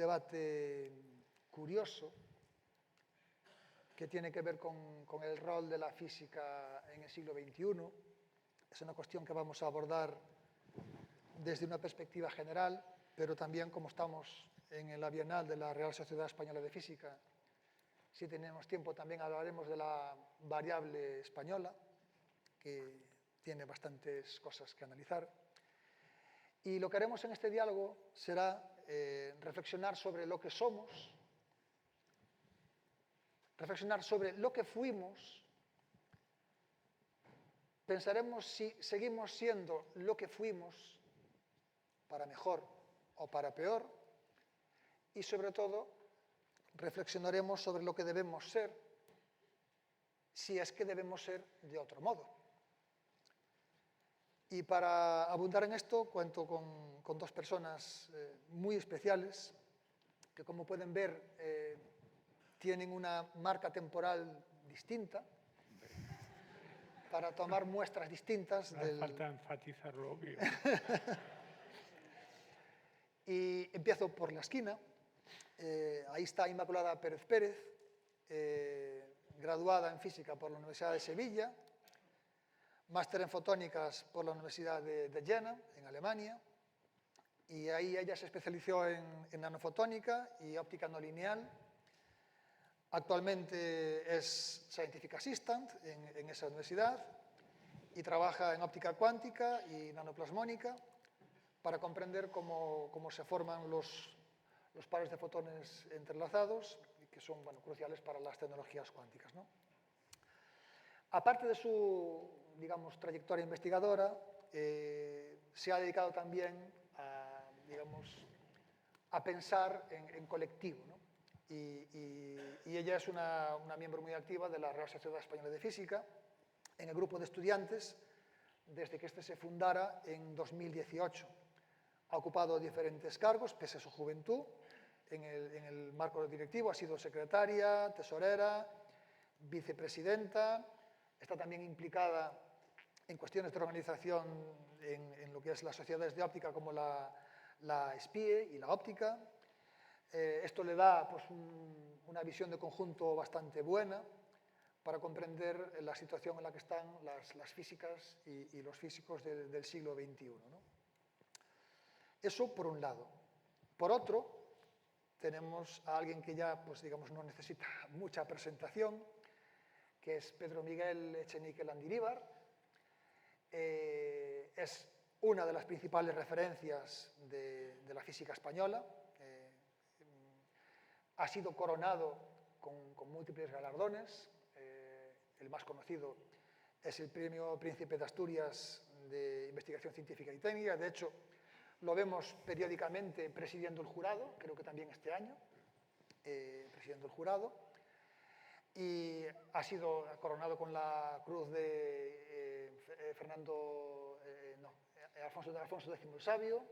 debate curioso que tiene que ver con el rol de la física en el siglo XXI. Es una cuestión que vamos a abordar desde una perspectiva general, pero también, como estamos en la Bienal de la Real Sociedad Española de Física, si tenemos tiempo también hablaremos de la variable española, que tiene bastantes cosas que analizar. Y lo que haremos en este diálogo será reflexionar sobre lo que somos, reflexionar sobre lo que fuimos, pensaremos si seguimos siendo lo que fuimos, para mejor o para peor, y sobre todo reflexionaremos sobre lo que debemos ser, si es que debemos ser de otro modo. Y para abundar en esto cuento con dos personas muy especiales, que como pueden ver tienen una marca temporal distinta, para tomar muestras distintas. No hace falta enfatizar lo obvio. Y empiezo por la esquina. Ahí está Inmaculada Pérez Pérez, graduada en Física por la Universidad de Sevilla, máster en Fotónicas por la Universidad de Jena, en Alemania, y ahí ella se especializó en nanofotónica y óptica no lineal. Actualmente es Scientific Assistant en esa universidad y trabaja en óptica cuántica y nanoplasmónica para comprender cómo se forman los pares de fotones entrelazados, que son cruciales para las tecnologías cuánticas, ¿no? Aparte de su, digamos, trayectoria investigadora, se ha dedicado también a pensar en colectivo, ¿no? Y ella es una miembro muy activa de la Real Sociedad Española de Física, en el grupo de estudiantes, desde que este se fundara en 2018. Ha ocupado diferentes cargos, pese a su juventud, en el marco directivo. Ha sido secretaria, tesorera, vicepresidenta. Está también implicada en cuestiones de organización en lo que es las sociedades de óptica, como la SPIE y la óptica. Esto le da pues, una visión de conjunto bastante buena para comprender la situación en la que están las físicas y los físicos del siglo XXI, ¿no? Eso por un lado. Por otro, tenemos a alguien que ya pues, digamos, no necesita mucha presentación, que es Pedro Miguel Echenique Landívar. Es una de las principales referencias de la física española. Ha sido coronado con múltiples galardones. El más conocido es el Premio Príncipe de Asturias de Investigación Científica y Técnica. De hecho, lo vemos periódicamente presidiendo el jurado, creo que también este año, presidiendo el jurado. Y ha sido coronado con la cruz de Alfonso X el Sabio.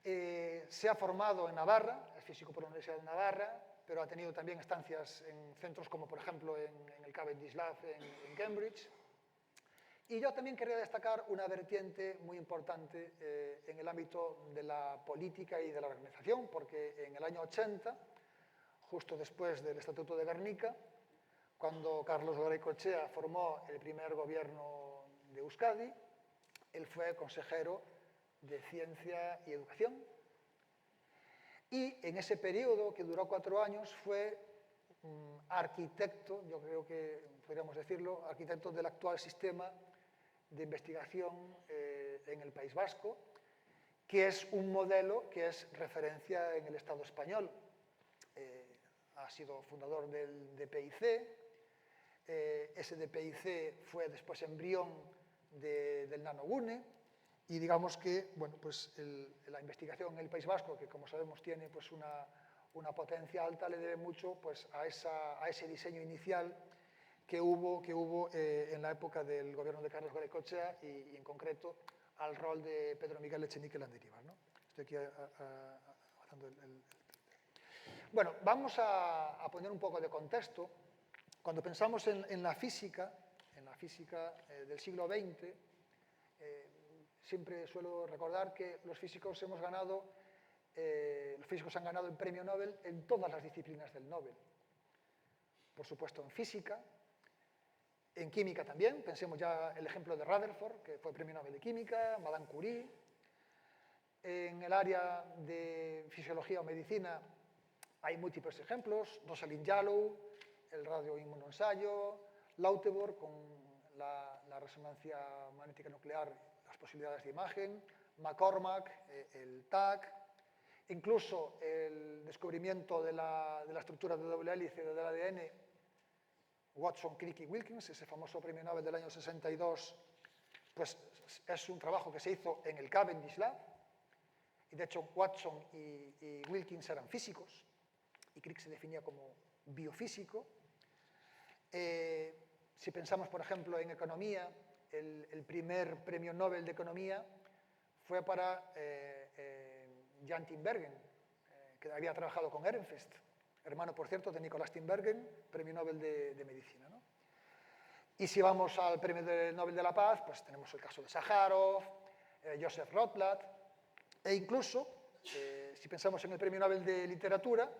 Se ha formado en Navarra, es físico por la Universidad de Navarra, pero ha tenido también estancias en centros como, por ejemplo, en el Cavendish Lab en Cambridge. Y yo también quería destacar una vertiente muy importante en el ámbito de la política y de la organización, porque en el año 80, justo después del Estatuto de Gernika, cuando Carlos Garaikoetxea formó el primer gobierno de Euskadi, él fue consejero de Ciencia y Educación. Y en ese periodo, que duró 4 años, fue arquitecto, yo creo que podríamos decirlo, arquitecto del actual sistema de investigación en el País Vasco, que es un modelo que es referencia en el Estado español. Ha sido fundador del DPIC. Ese DPIC fue después embrión del NanoGune. Y digamos que bueno, pues la investigación en el País Vasco, que como sabemos tiene pues una potencia alta, le debe mucho pues, a ese diseño inicial que hubo en la época del gobierno de Carlos Garaikoetxea y en concreto al rol de Pedro Miguel Echenique Landívar, ¿no? Estoy aquí haciendo Bueno, vamos a poner un poco de contexto. Cuando pensamos en la física del siglo XX, siempre suelo recordar que los físicos hemos ganado los físicos han ganado el premio Nobel en todas las disciplinas del Nobel. Por supuesto, en física, en química también. Pensemos ya el ejemplo de Rutherford, que fue premio Nobel de Química, Madame Curie. En el área de fisiología o medicina hay múltiples ejemplos. Rosalind Yalow, el radioinmunoensayo, Lauterbur con la resonancia magnética nuclear, las posibilidades de imagen, McCormack, el TAC, incluso el descubrimiento de la estructura de doble hélice del ADN, Watson, Crick y Wilkins, ese famoso premio Nobel del año 62, pues es un trabajo que se hizo en el Cavendish Lab, y de hecho Watson y Wilkins eran físicos, y Crick se definía como biofísico. Si pensamos, por ejemplo, en economía, el primer premio Nobel de Economía fue para Jan Tinbergen, que había trabajado con Ehrenfest, hermano, por cierto, de Nicolás Tinbergen, premio Nobel de Medicina, ¿no? Y si vamos al premio Nobel de la Paz, pues tenemos el caso de Sájarov, Joseph Rotblat, e incluso, si pensamos en el premio Nobel de Literatura,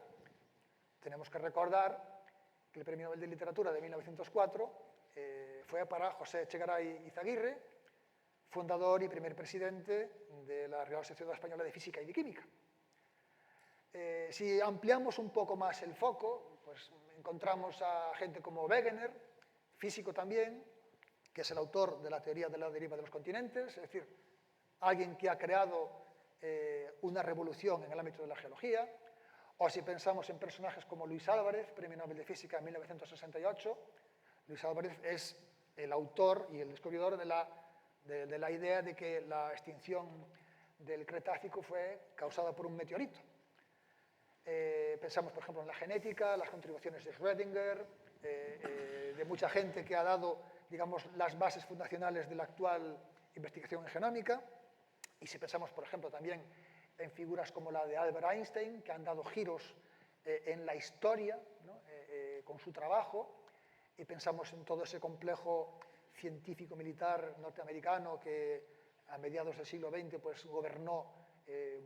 tenemos que recordar que el premio Nobel de Literatura de 1904 fue para José Echegaray Izaguirre, fundador y primer presidente de la Real Sociedad Española de Física y de Química. Si ampliamos un poco más el foco, pues encontramos a gente como Wegener, físico también, que es el autor de la teoría de la deriva de los continentes, es decir, alguien que ha creado una revolución en el ámbito de la geología. O si pensamos en personajes como Luis Álvarez, premio Nobel de Física en 1968, Luis Álvarez es el autor y el descubridor de la idea de que la extinción del Cretácico fue causada por un meteorito. Pensamos, por ejemplo, en la genética, las contribuciones de Schrödinger, de mucha gente que ha dado, digamos, las bases fundacionales de la actual investigación en genómica. Y si pensamos, por ejemplo, también en figuras como la de Albert Einstein, que han dado giros en la historia, ¿no? Con su trabajo, y pensamos en todo ese complejo científico-militar norteamericano que a mediados del siglo XX pues, gobernó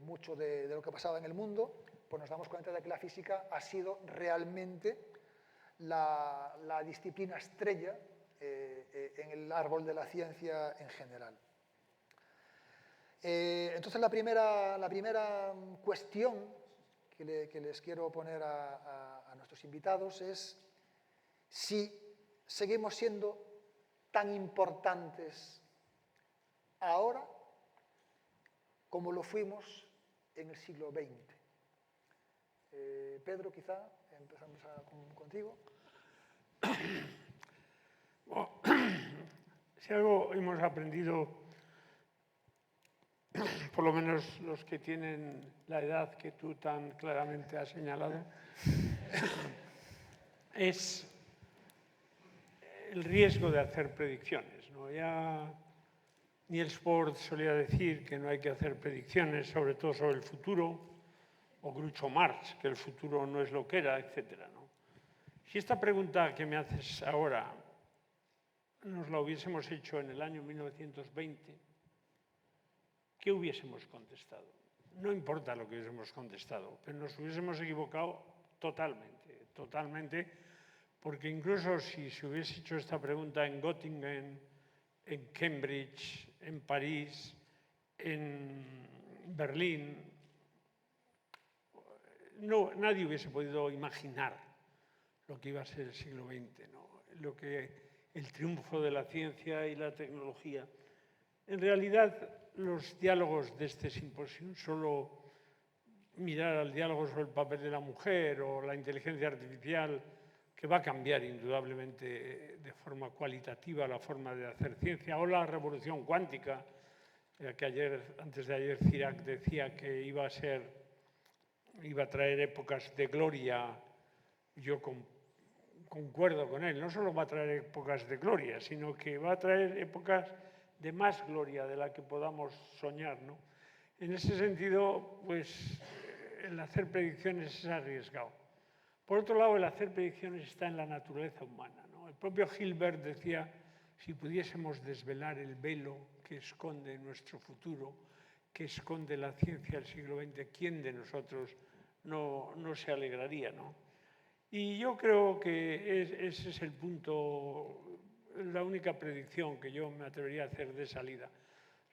mucho de lo que pasaba en el mundo, pues nos damos cuenta de que la física ha sido realmente la disciplina estrella en el árbol de la ciencia en general. Entonces la primera cuestión que les quiero poner a nuestros invitados es si seguimos siendo tan importantes ahora como lo fuimos en el siglo XX. Pedro, quizá, empezamos contigo. Bueno, si algo hemos aprendido, por lo menos los que tienen la edad que tú tan claramente has señalado, es el riesgo de hacer predicciones, ¿no? Ya Niels Bohr solía decir que no hay que hacer predicciones, sobre todo sobre el futuro, o Groucho Marx, que el futuro no es lo que era, etc., ¿no? Si esta pregunta que me haces ahora nos la hubiésemos hecho en el año 1920, ¿qué hubiésemos contestado? No importa lo que hubiésemos contestado, pero nos hubiésemos equivocado totalmente, porque incluso si se hubiese hecho esta pregunta en Göttingen, en Cambridge, en París, en Berlín, nadie hubiese podido imaginar lo que iba a ser el siglo XX, ¿no? El triunfo de la ciencia y la tecnología. En realidad, los diálogos de este simposio, solo mirar al diálogo sobre el papel de la mujer o la inteligencia artificial, que va a cambiar indudablemente de forma cualitativa la forma de hacer ciencia, o la revolución cuántica, que antes de ayer Cirac decía que iba a traer épocas de gloria. Yo concuerdo con él, no solo va a traer épocas de gloria, sino que va a traer épocas de más gloria de la que podamos soñar, ¿no? En ese sentido, pues, el hacer predicciones es arriesgado. Por otro lado, el hacer predicciones está en la naturaleza humana, ¿no? El propio Hilbert decía, si pudiésemos desvelar el velo que esconde nuestro futuro, que esconde la ciencia del siglo XX, ¿quién de nosotros no se alegraría, ¿no? Y yo creo que ese es el punto, la única predicción que yo me atrevería a hacer de salida.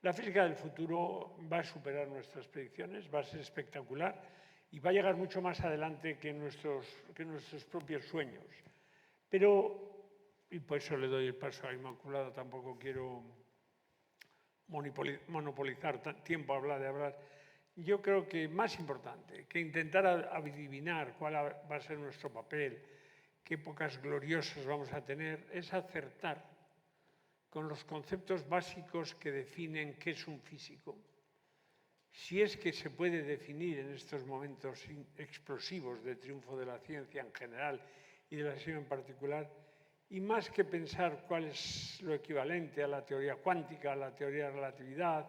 La física del futuro va a superar nuestras predicciones, va a ser espectacular y va a llegar mucho más adelante que nuestros propios sueños. Pero, y por eso le doy el paso a Inmaculada, tampoco quiero monopolizar tiempo a hablar. Yo creo que más importante que intentar adivinar cuál va a ser nuestro papel, qué épocas gloriosas vamos a tener, es acertar con los conceptos básicos que definen qué es un físico. Si es que se puede definir en estos momentos explosivos de triunfo de la ciencia en general y de la física en particular, y más que pensar cuál es lo equivalente a la teoría cuántica, a la teoría de la relatividad,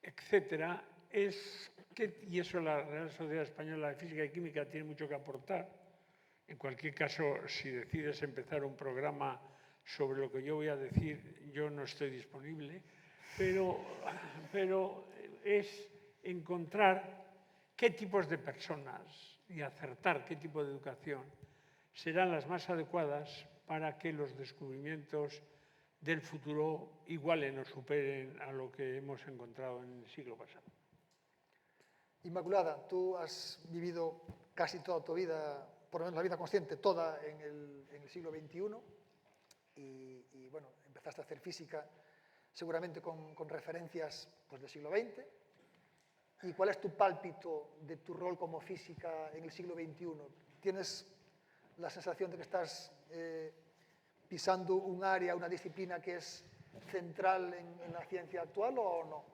etcétera, y eso la Real Sociedad Española de Física y Química tiene mucho que aportar. En cualquier caso, si decides empezar un programa sobre lo que yo voy a decir, yo no estoy disponible, pero es encontrar qué tipos de personas y acertar qué tipo de educación serán las más adecuadas para que los descubrimientos del futuro igualen o superen a lo que hemos encontrado en el siglo pasado. Inmaculada, tú has vivido casi toda tu vida, por lo menos la vida consciente, toda en el siglo XXI y bueno, empezaste a hacer física seguramente con referencias pues, del siglo XX. ¿Y cuál es tu pálpito de tu rol como física en el siglo XXI? ¿Tienes la sensación de que estás pisando un área, una disciplina que es central en la ciencia actual o no?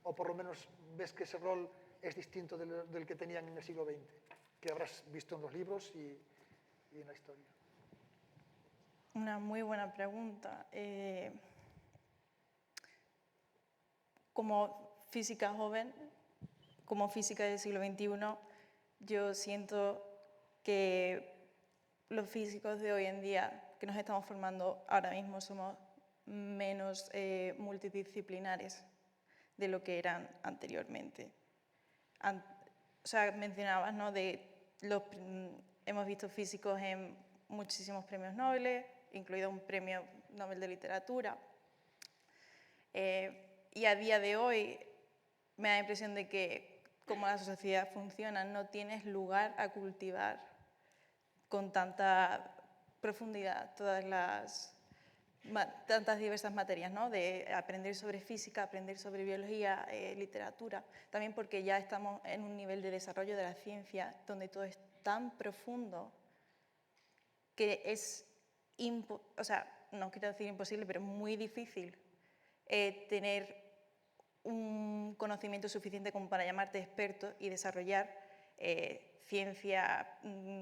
¿O por lo menos ves que ese rol es distinto del que tenían en el siglo XX, que habrás visto en los libros y en la historia? Una muy buena pregunta. Como física joven, como física del siglo XXI, yo siento que los físicos de hoy en día que nos estamos formando ahora mismo somos menos multidisciplinares de lo que eran anteriormente. O sea, mencionabas, ¿no? Hemos visto físicos en muchísimos premios Nobel, incluido un premio Nobel de Literatura. Y a día de hoy me da la impresión de que, como la sociedad funciona, no tienes lugar a cultivar con tanta profundidad tantas diversas materias, ¿no? De aprender sobre física, aprender sobre biología, literatura, también porque ya estamos en un nivel de desarrollo de la ciencia donde todo es tan profundo que es, o sea, no quiero decir imposible, pero muy difícil tener un conocimiento suficiente como para llamarte experto y desarrollar ciencia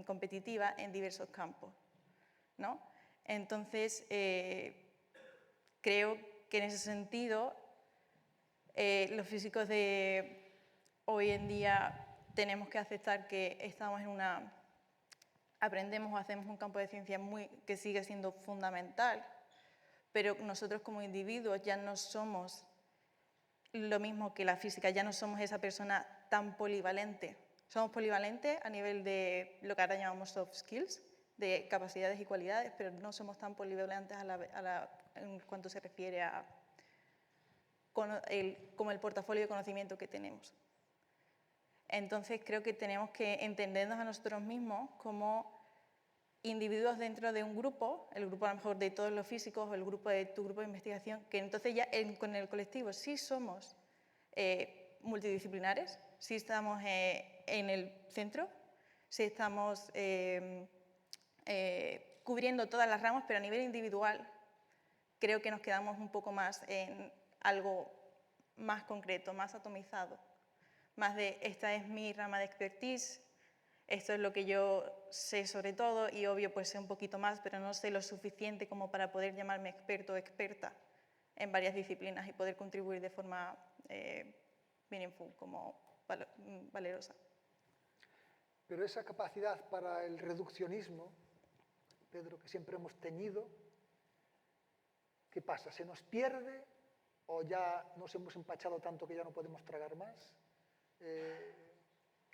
competitiva en diversos campos, ¿no? Entonces, creo que en ese sentido los físicos de hoy en día tenemos que aceptar que estamos aprendemos o hacemos un campo de ciencia que sigue siendo fundamental, pero nosotros como individuos ya no somos lo mismo que la física, ya no somos esa persona tan polivalente. Somos polivalentes a nivel de lo que ahora llamamos soft skills, de capacidades y cualidades, pero no somos tan polivalentes en cuanto se refiere a como el portafolio de conocimiento que tenemos. Entonces creo que tenemos que entendernos a nosotros mismos como individuos dentro de un grupo, el grupo a lo mejor de todos los físicos o el grupo de tu grupo de investigación, que entonces ya con el colectivo sí somos multidisciplinares, sí estamos en el centro, sí estamos cubriendo todas las ramas, pero a nivel individual creo que nos quedamos un poco más en algo más concreto, más atomizado, más de esta es mi rama de expertise, esto es lo que yo sé sobre todo y obvio pues sé un poquito más, pero no sé lo suficiente como para poder llamarme experto o experta en varias disciplinas y poder contribuir de forma meaningful, como valerosa. Pero esa capacidad para el reduccionismo, Pedro, que siempre hemos tenido, ¿qué pasa? ¿Se nos pierde ¿O ya nos hemos empachado tanto que ya no podemos tragar más?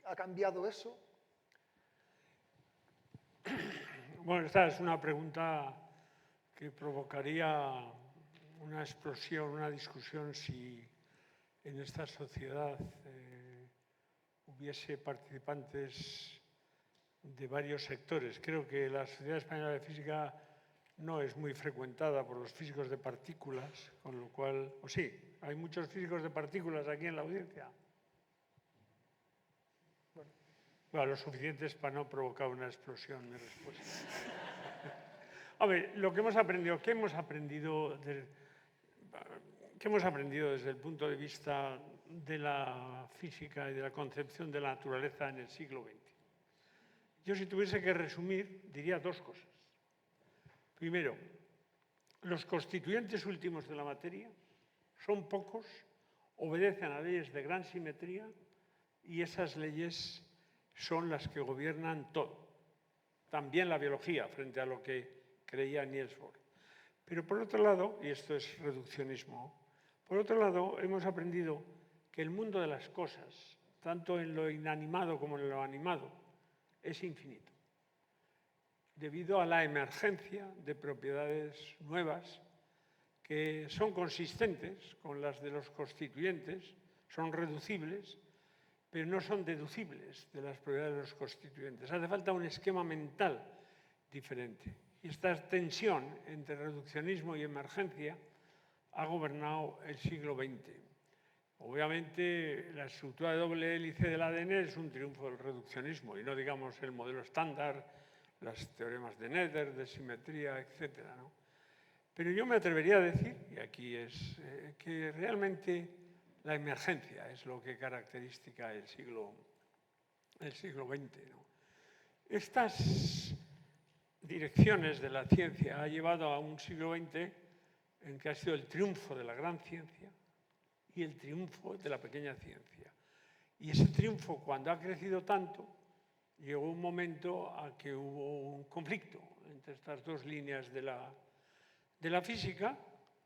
¿Ha cambiado eso? Bueno, esta es una pregunta que provocaría una explosión, una discusión si en esta sociedad hubiese participantes de varios sectores. Creo que la Sociedad Española de Física no es muy frecuentada por los físicos de partículas, con lo cual, o sí, hay muchos físicos de partículas aquí en la audiencia. Bueno, lo suficientes para no provocar una explosión de respuesta. A ver, lo que hemos aprendido, ¿qué hemos aprendido desde el punto de vista de la física y de la concepción de la naturaleza en el siglo XX? Yo, si tuviese que resumir, diría dos cosas. Primero, los constituyentes últimos de la materia son pocos, obedecen a leyes de gran simetría y esas leyes son las que gobiernan todo. También la biología, frente a lo que creía Niels Bohr. Pero por otro lado, y esto es reduccionismo, por otro lado hemos aprendido que el mundo de las cosas, tanto en lo inanimado como en lo animado, es infinito, debido a la emergencia de propiedades nuevas que son consistentes con las de los constituyentes, son reducibles, pero no son deducibles de las propiedades de los constituyentes. Hace falta un esquema mental diferente. Y esta tensión entre reduccionismo y emergencia ha gobernado el siglo XX. Obviamente, la estructura de doble hélice del ADN es un triunfo del reduccionismo, y no digamos el modelo estándar, los teoremas de Nether, de simetría, etc., ¿no? Pero yo me atrevería a decir, y aquí es que realmente la emergencia es lo que caracteriza el siglo XX, ¿no? Estas direcciones de la ciencia ha llevado a un siglo XX en que ha sido el triunfo de la gran ciencia y el triunfo de la pequeña ciencia. Y ese triunfo, cuando ha crecido tanto, llegó un momento a que hubo un conflicto entre estas dos líneas de la física,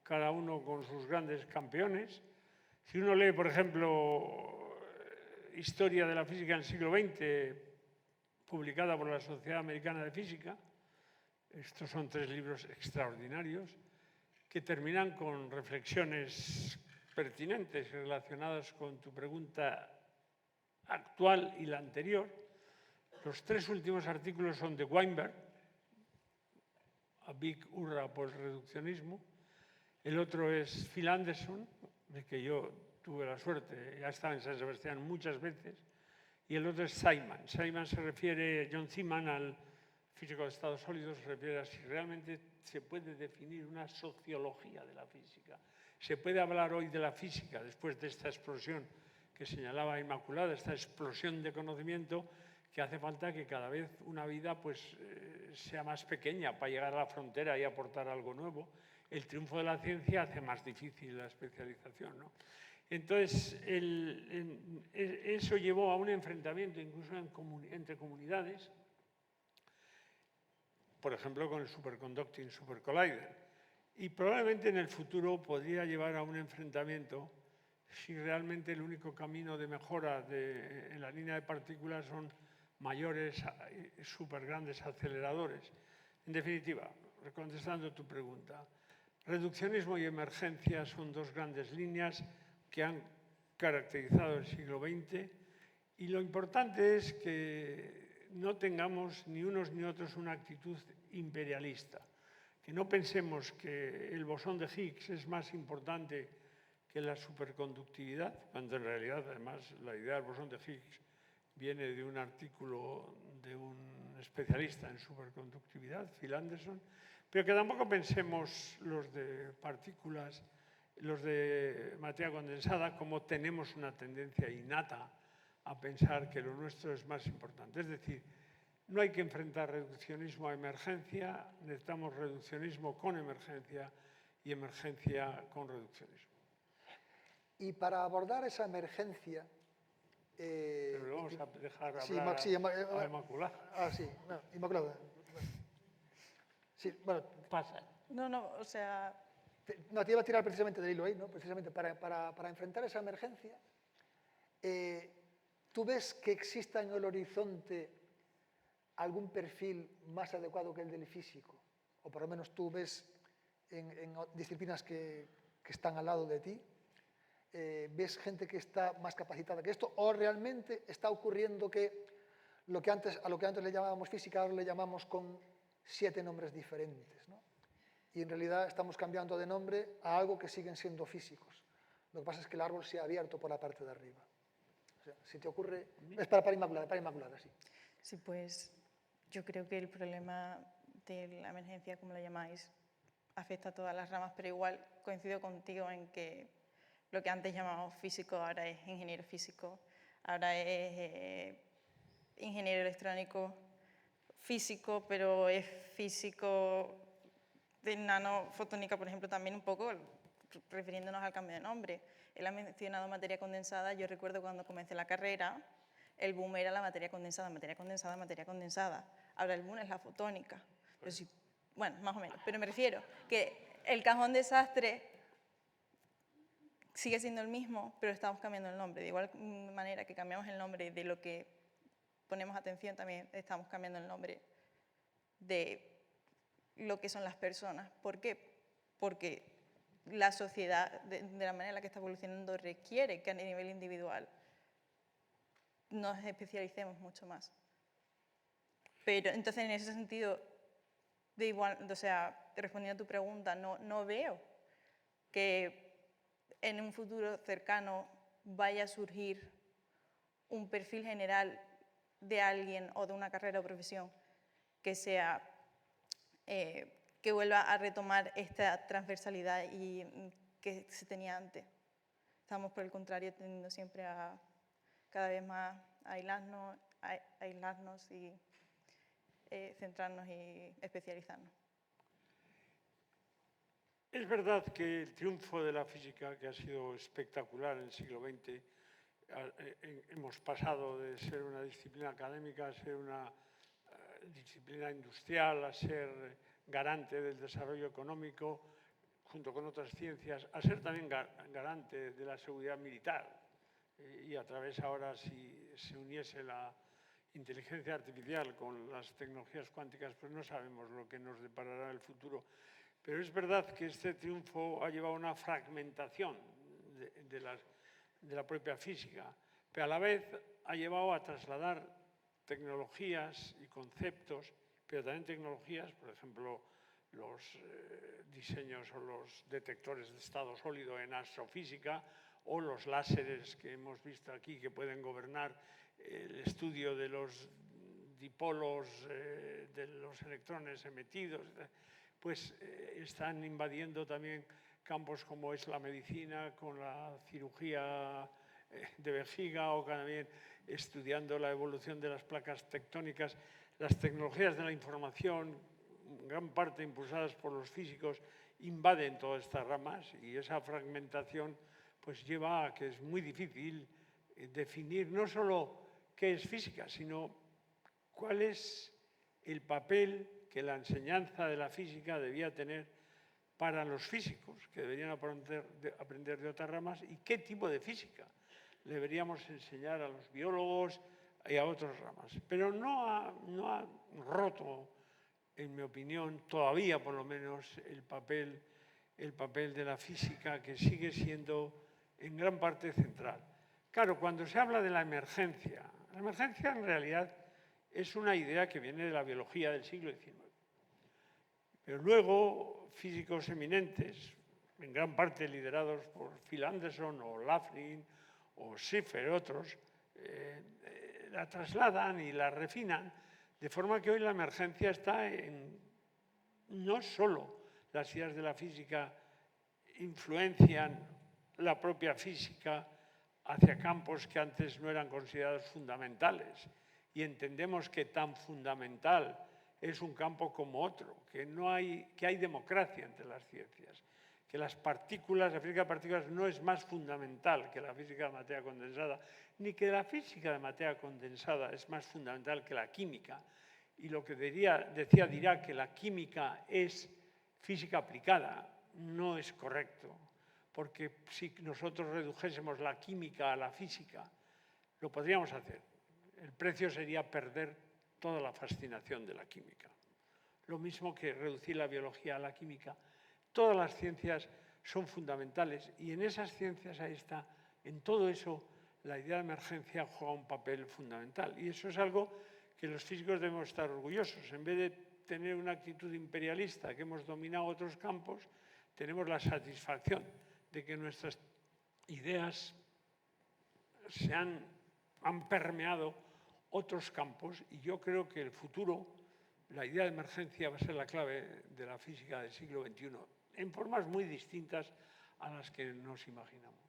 cada uno con sus grandes campeones. Si uno lee, por ejemplo, Historia de la Física en el siglo XX, publicada por la Sociedad Americana de Física, estos son 3 libros extraordinarios que terminan con reflexiones pertinentes relacionadas con tu pregunta actual y la anterior. Los 3 últimos artículos son de Weinberg, a big hurra por el reduccionismo. El otro es Phil Anderson, de que yo tuve la suerte, ya estaba en San Sebastián muchas veces. Y el otro es Simon. Simon se refiere, John Simon, al físico de estados sólidos, se refiere a si realmente se puede definir una sociología de la física. Se puede hablar hoy de la física, después de esta explosión que señalaba Inmaculada, esta explosión de conocimiento, que hace falta que cada vez una vida sea más pequeña para llegar a la frontera y aportar algo nuevo. El triunfo de la ciencia hace más difícil la especialización, ¿no? Entonces, eso llevó a un enfrentamiento incluso entre comunidades, por ejemplo, con el Superconducting Super Collider. Y probablemente en el futuro podría llevar a un enfrentamiento si realmente el único camino de mejora en la línea de partículas son mayores, súper grandes aceleradores. En definitiva, contestando tu pregunta, reduccionismo y emergencia son 2 grandes líneas que han caracterizado el siglo XX, y lo importante es que no tengamos ni unos ni otros una actitud imperialista, que no pensemos que el bosón de Higgs es más importante que la superconductividad, cuando en realidad, además, la idea del bosón de Higgs viene de un artículo de un especialista en superconductividad, Phil Anderson, pero que tampoco pensemos los de partículas, los de materia condensada, como tenemos una tendencia innata a pensar que lo nuestro es más importante. Es decir, no hay que enfrentar reduccionismo a emergencia, necesitamos reduccionismo con emergencia y emergencia con reduccionismo. Y para abordar esa emergencia... Pero lo vamos a dejar sí, hablar sí, a Inmaculada. Ah, sí, no, Inmaculada. Sí, bueno, Pasa. No, o sea, No, te iba a tirar precisamente del hilo ahí, ¿no? Precisamente para enfrentar esa emergencia. ¿Tú ves que exista en el horizonte algún perfil más adecuado que el del físico? O por lo menos tú ves en disciplinas que están al lado de ti, ¿ves gente que está más capacitada que esto? ¿O realmente está ocurriendo que a lo que antes le llamábamos física, ahora le llamamos con 7 nombres diferentes, ¿no? Y en realidad estamos cambiando de nombre a algo que siguen siendo físicos. Lo que pasa es que el árbol se ha abierto por la parte de arriba. O sea, si te ocurre... Es para Inmaculada, sí. Sí, pues yo creo que el problema de la emergencia, como la llamáis, afecta a todas las ramas, pero igual coincido contigo en que lo que antes llamábamos físico ahora es ingeniero físico, ahora es ingeniero electrónico, físico, pero es físico de nanofotónica, por ejemplo, también un poco refiriéndonos al cambio de nombre. Él ha mencionado materia condensada. Yo recuerdo cuando comencé la carrera, el boom era la materia condensada, materia condensada, materia condensada. Ahora el boom es la fotónica. Pero sí, bueno, más o menos. Pero me refiero que el cajón desastre sigue siendo el mismo, pero estamos cambiando el nombre. De igual manera que cambiamos el nombre de lo que ponemos atención, también estamos cambiando el nombre de lo que son las personas. ¿Por qué? Porque la sociedad, de la manera en la que está evolucionando, requiere que a nivel individual nos especialicemos mucho más. Pero entonces, en ese sentido, respondiendo a tu pregunta, no veo que en un futuro cercano vaya a surgir un perfil general de alguien o de una carrera o profesión que sea que vuelva a retomar esta transversalidad que se tenía antes. Estamos, por el contrario, tendiendo siempre a cada vez más a aislarnos y centrarnos y especializarnos. Es verdad que el triunfo de la física, que ha sido espectacular en el siglo XX, hemos pasado de ser una disciplina académica a ser una disciplina industrial, a ser garante del desarrollo económico, junto con otras ciencias, a ser también garante de la seguridad militar. Y a través ahora, si se uniese la inteligencia artificial con las tecnologías cuánticas, pues no sabemos lo que nos deparará el futuro. Pero es verdad que este triunfo ha llevado a una fragmentación de la propia física, pero a la vez ha llevado a trasladar tecnologías y conceptos, pero también tecnologías, por ejemplo, los diseños o los detectores de estado sólido en astrofísica o los láseres que hemos visto aquí que pueden gobernar el estudio de los dipolos de los electrones emitidos, pues están invadiendo también campos como es la medicina con la cirugía de vejiga o también estudiando la evolución de las placas tectónicas. Las tecnologías de la información, en gran parte impulsadas por los físicos, invaden todas estas ramas y esa fragmentación pues lleva a que es muy difícil definir no solo qué es física, sino cuál es el papel que la enseñanza de la física debía tener para los físicos, que deberían aprender de otras ramas, y qué tipo de física deberíamos enseñar a los biólogos y a otras ramas. Pero no ha roto, en mi opinión, todavía por lo menos, el papel de la física, que sigue siendo en gran parte central. Claro, cuando se habla de la emergencia en realidad es una idea que viene de la biología del siglo XIX. Pero luego físicos eminentes, en gran parte liderados por Phil Anderson o Laughlin o Schiffer, otros, la trasladan y la refinan, de forma que hoy la emergencia está en no solo las ideas de la física influencian la propia física hacia campos que antes no eran considerados fundamentales, y entendemos que tan fundamental es un campo como otro, que hay democracia entre las ciencias, que la física de partículas no es más fundamental que la física de materia condensada, ni que la física de materia condensada es más fundamental que la química. Y lo que decía Dirac, que la química es física aplicada, no es correcto, porque si nosotros redujésemos la química a la física, lo podríamos hacer. El precio sería perder toda la fascinación de la química. Lo mismo que reducir la biología a la química. Todas las ciencias son fundamentales y en esas ciencias ahí está, en todo eso, la idea de emergencia juega un papel fundamental. Y eso es algo que los físicos debemos estar orgullosos. En vez de tener una actitud imperialista, que hemos dominado otros campos, tenemos la satisfacción de que nuestras ideas han permeado otros campos y yo creo que el futuro, la idea de emergencia va a ser la clave de la física del siglo XXI, en formas muy distintas a las que nos imaginamos.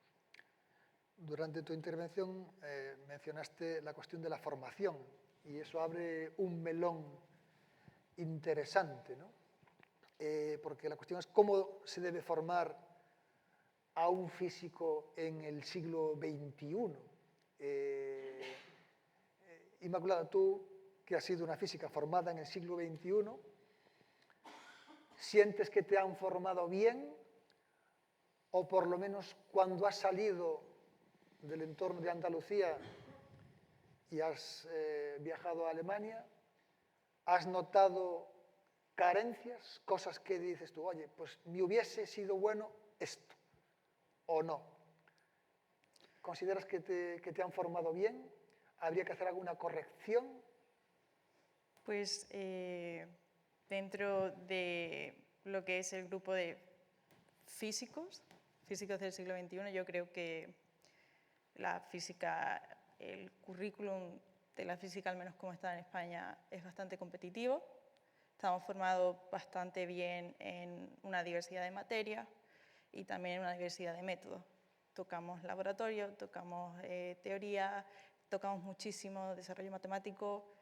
Durante tu intervención mencionaste la cuestión de la formación y eso abre un melón interesante, ¿no? Porque la cuestión es cómo se debe formar a un físico en el siglo XXI. Inmaculada, tú que has sido una física formada en el siglo XXI, ¿sientes que te han formado bien? O por lo menos cuando has salido del entorno de Andalucía y has viajado a Alemania, ¿has notado carencias, cosas que dices tú, oye, pues me hubiese sido bueno esto, o no? ¿Consideras que te han formado bien? ¿Habría que hacer alguna corrección? Pues dentro de lo que es el grupo de físicos del siglo XXI, yo creo que la física, el currículum de la física, al menos como está en España, es bastante competitivo. Estamos formados bastante bien en una diversidad de materias y también en una diversidad de métodos. Tocamos laboratorio, tocamos teoría, tocamos muchísimo desarrollo matemático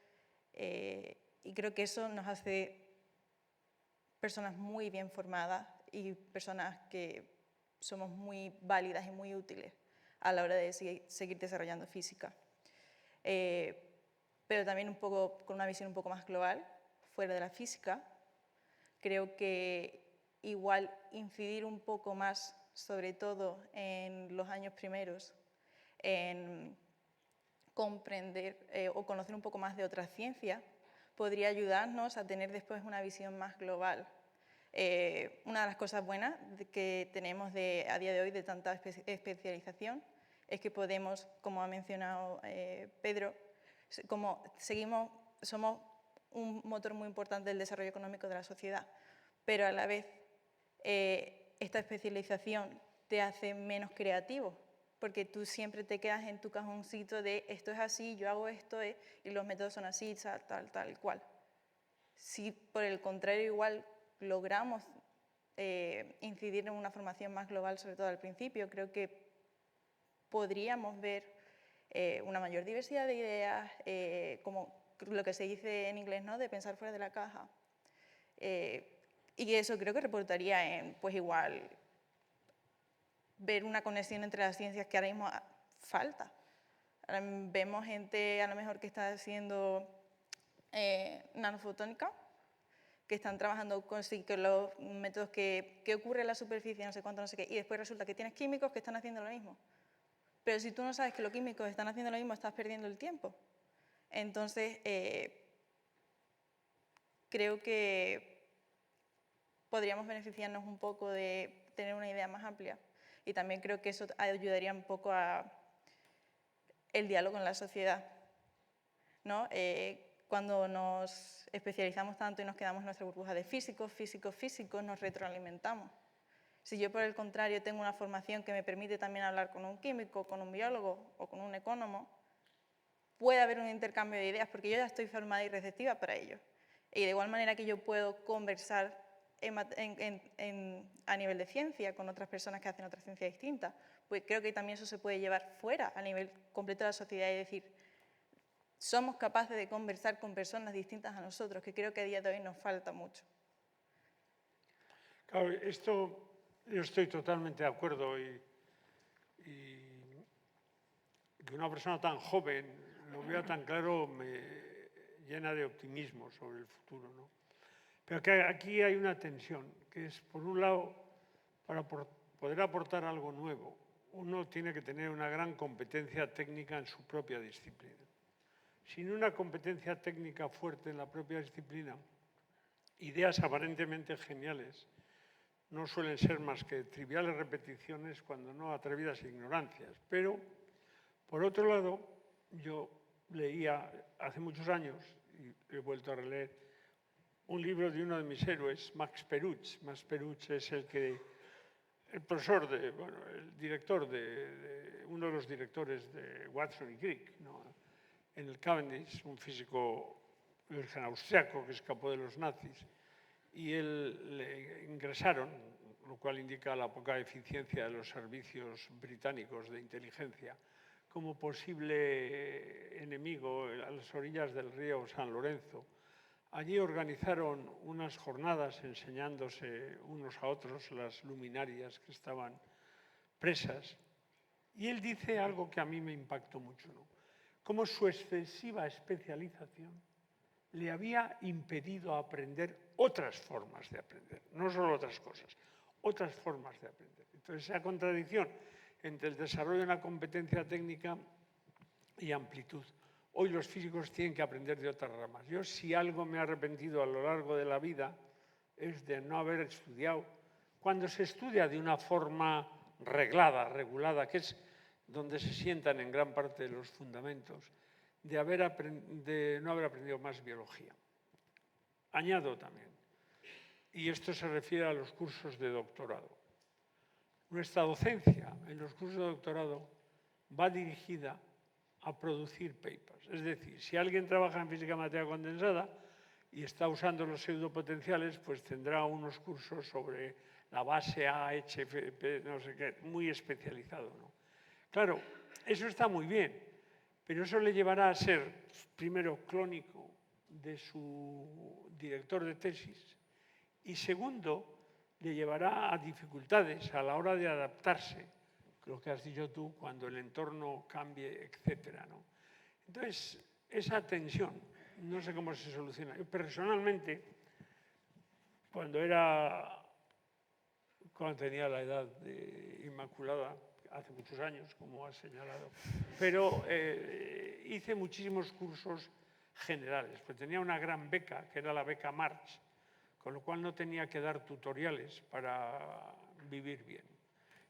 y creo que eso nos hace personas muy bien formadas y personas que somos muy válidas y muy útiles a la hora de seguir desarrollando física. Pero también un poco con una visión un poco más global, fuera de la física. Creo que igual incidir un poco más, sobre todo en los años primeros, en comprender o conocer un poco más de otras ciencias, podría ayudarnos a tener después una visión más global. Una de las cosas buenas que tenemos a día de hoy de tanta especialización es que podemos, como ha mencionado Pedro, somos un motor muy importante del desarrollo económico de la sociedad, pero a la vez esta especialización te hace menos creativo, porque tú siempre te quedas en tu cajoncito de esto es así, yo hago esto y los métodos son así, tal cual. Si por el contrario igual logramos incidir en una formación más global, sobre todo al principio, creo que podríamos ver una mayor diversidad de ideas, como lo que se dice en inglés, ¿no?, de pensar fuera de la caja. Y eso creo que reportaría en, pues igual, ver una conexión entre las ciencias que ahora mismo falta. Ahora vemos gente a lo mejor que está haciendo nanofotónica, que están trabajando con los métodos que ocurre en la superficie, no sé cuánto, no sé qué, y después resulta que tienes químicos que están haciendo lo mismo. Pero si tú no sabes que los químicos están haciendo lo mismo, estás perdiendo el tiempo. Entonces, creo que podríamos beneficiarnos un poco de tener una idea más amplia. Y también creo que eso ayudaría un poco a el diálogo en la sociedad, ¿no? Cuando nos especializamos tanto y nos quedamos en nuestra burbuja de físicos, nos retroalimentamos. Si yo, por el contrario, tengo una formación que me permite también hablar con un químico, con un biólogo o con un ecónomo, puede haber un intercambio de ideas porque yo ya estoy formada y receptiva para ello. Y de igual manera que yo puedo conversar a nivel de ciencia con otras personas que hacen otra ciencia distinta, pues creo que también eso se puede llevar fuera a nivel completo de la sociedad y decir, somos capaces de conversar con personas distintas a nosotros, que creo que a día de hoy nos falta mucho. Claro, esto yo estoy totalmente de acuerdo y que una persona tan joven lo vea tan claro me llena de optimismo sobre el futuro, ¿no? Pero que aquí hay una tensión, que es, por un lado, Para poder aportar algo nuevo, uno tiene que tener una gran competencia técnica en su propia disciplina. Sin una competencia técnica fuerte en la propia disciplina, ideas aparentemente geniales no suelen ser más que triviales repeticiones, cuando no atrevidas ignorancias. Pero, por otro lado, yo leía hace muchos años, y he vuelto a releer, un libro de uno de mis héroes, Max Perutz. Max Perutz es el profesor, el director uno de los directores de Watson y Crick, ¿no? En el Cavendish, un físico origen austriaco que escapó de los nazis, y él le ingresaron, lo cual indica la poca eficiencia de los servicios británicos de inteligencia, como posible enemigo a las orillas del río San Lorenzo. Allí organizaron unas jornadas enseñándose unos a otros las luminarias que estaban presas. Y él dice algo que a mí me impactó mucho, ¿no? Cómo su excesiva especialización le había impedido aprender otras formas de aprender, no solo otras cosas, otras formas de aprender. Entonces, esa contradicción entre el desarrollo de una competencia técnica y amplitud. Hoy los físicos tienen que aprender de otras ramas. Yo, si algo me he arrepentido a lo largo de la vida, es de no haber estudiado. Cuando se estudia de una forma reglada, regulada, que es donde se sientan en gran parte los fundamentos, de no haber aprendido más biología. Añado también, y esto se refiere a los cursos de doctorado. Nuestra docencia en los cursos de doctorado va dirigida a producir papers. Es decir, si alguien trabaja en física de materia condensada y está usando los pseudopotenciales, pues tendrá unos cursos sobre la base A, HFP, no sé qué, muy especializado, ¿no? Claro, eso está muy bien, pero eso le llevará a ser, primero, clónico de su director de tesis y, segundo, le llevará a dificultades a la hora de adaptarse, lo que has dicho tú, cuando el entorno cambie, etcétera, ¿no? Entonces, esa tensión, no sé cómo se soluciona. Yo personalmente, cuando tenía la edad de Inmaculada, hace muchos años, como has señalado, pero hice muchísimos cursos generales, pues tenía una gran beca, que era la beca March, con lo cual no tenía que dar tutoriales para vivir bien.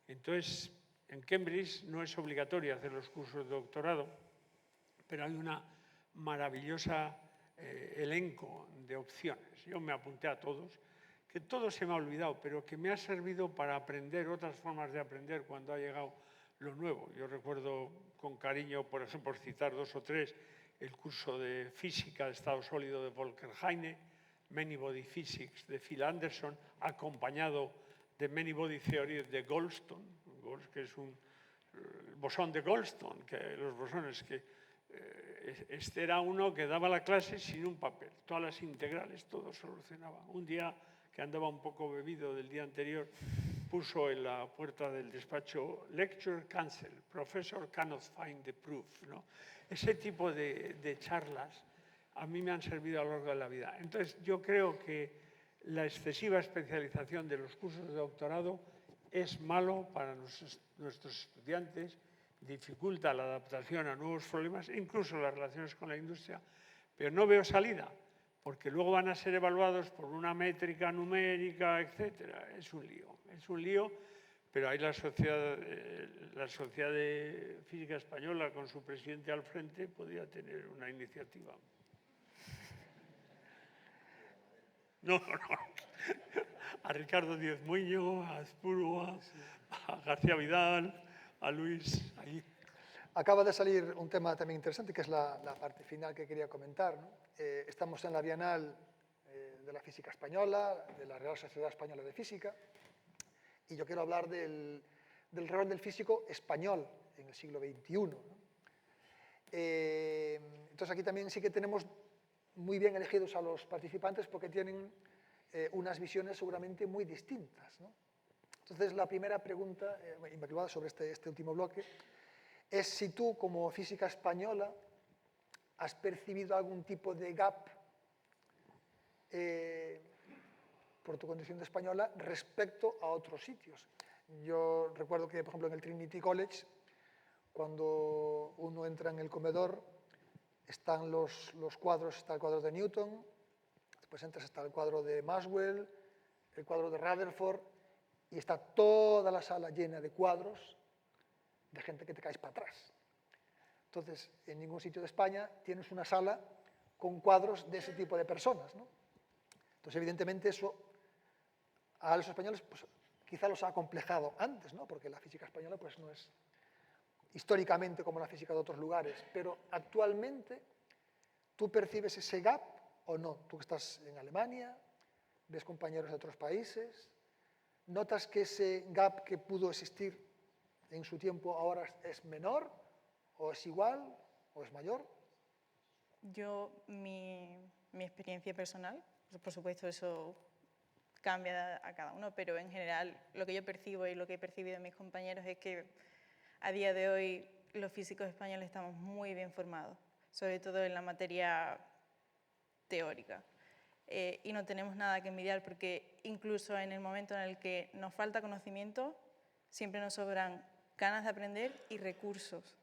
Entonces, en Cambridge no es obligatorio hacer los cursos de doctorado, pero hay una maravillosa elenco de opciones. Yo me apunté a todos, que todo se me ha olvidado, pero que me ha servido para aprender otras formas de aprender cuando ha llegado lo nuevo. Yo recuerdo con cariño, por ejemplo, por citar dos o tres, el curso de física de estado sólido de Volker Heine, Many Body Physics de Phil Anderson, acompañado de Many Body Theory de Goldstone, que es un bosón de Goldstone, que los bosones que este era uno que daba la clase sin un papel, todas las integrales, todo solucionaba. Un día que andaba un poco bebido del día anterior, puso en la puerta del despacho "Lecture cancel, professor cannot find the proof", ¿no? Ese tipo de charlas a mí me han servido a lo largo de la vida. Entonces, yo creo que la excesiva especialización de los cursos de doctorado es malo para nuestros estudiantes, dificulta la adaptación a nuevos problemas, incluso las relaciones con la industria, pero no veo salida, porque luego van a ser evaluados por una métrica numérica, etcétera. Es un lío, pero ahí la Sociedad de Física Española, con su presidente al frente, podría tener una iniciativa. No. A Ricardo Díez Muño, a Azpurua, a García Vidal, a Luis, ahí. Acaba de salir un tema también interesante, que es la parte final que quería comentar, ¿no? Estamos en la Bienal de la Física Española, de la Real Sociedad Española de Física, y yo quiero hablar del rol del físico español en el siglo XXI, ¿no? Entonces aquí también sí que tenemos muy bien elegidos a los participantes porque tienen unas visiones seguramente muy distintas, ¿no? Entonces la primera pregunta, Inmaculada, sobre este último bloque, es si tú, como física española, has percibido algún tipo de gap por tu condición de española respecto a otros sitios. Yo recuerdo que, por ejemplo, en el Trinity College, cuando uno entra en el comedor, están los cuadros, está el cuadro de Newton, después entras, está el cuadro de Maxwell, el cuadro de Rutherford, y está toda la sala llena de cuadros de gente que te caes para atrás. Entonces, en ningún sitio de España tienes una sala con cuadros de ese tipo de personas, ¿no? Entonces, evidentemente, eso a los españoles pues, quizá los ha acomplejado antes, ¿no? Porque la física española pues, no es históricamente como la física de otros lugares, pero actualmente, ¿tú percibes ese gap o no? Tú que estás en Alemania, ves compañeros de otros países, ¿notas que ese gap que pudo existir en su tiempo ahora es menor, o es igual, o es mayor? Yo, mi experiencia personal, por supuesto eso cambia a cada uno, pero en general lo que yo percibo y lo que he percibido de mis compañeros es que a día de hoy los físicos españoles estamos muy bien formados, sobre todo en la materia teórica. Y no tenemos nada que envidiar porque incluso en el momento en el que nos falta conocimiento, siempre nos sobran ganas de aprender y recursos.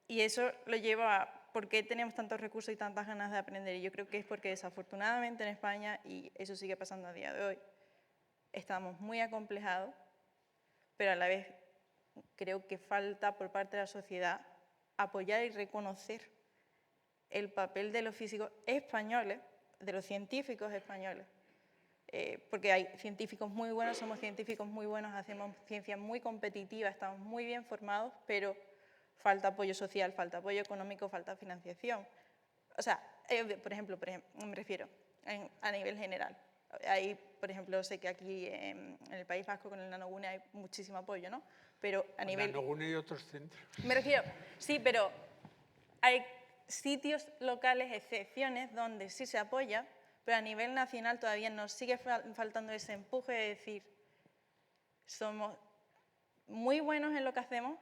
Y eso lo lleva a por qué tenemos tantos recursos y tantas ganas de aprender. Y yo creo que es porque desafortunadamente en España, y eso sigue pasando a día de hoy, estamos muy acomplejados, pero a la vez creo que falta por parte de la sociedad apoyar y reconocer el papel de los físicos españoles, de los científicos españoles. Porque hay científicos muy buenos, somos científicos muy buenos, hacemos ciencia muy competitiva, estamos muy bien formados, pero falta apoyo social, falta apoyo económico, falta financiación. O sea, por ejemplo, me refiero a nivel general. Hay, por ejemplo, sé que aquí en el País Vasco con el Nanogune hay muchísimo apoyo, ¿no? Pero a nivel... Nanogune y otros centros. Me refiero, sí, pero hay sitios locales, excepciones, donde sí se apoya, pero a nivel nacional todavía nos sigue faltando ese empuje de decir, somos muy buenos en lo que hacemos,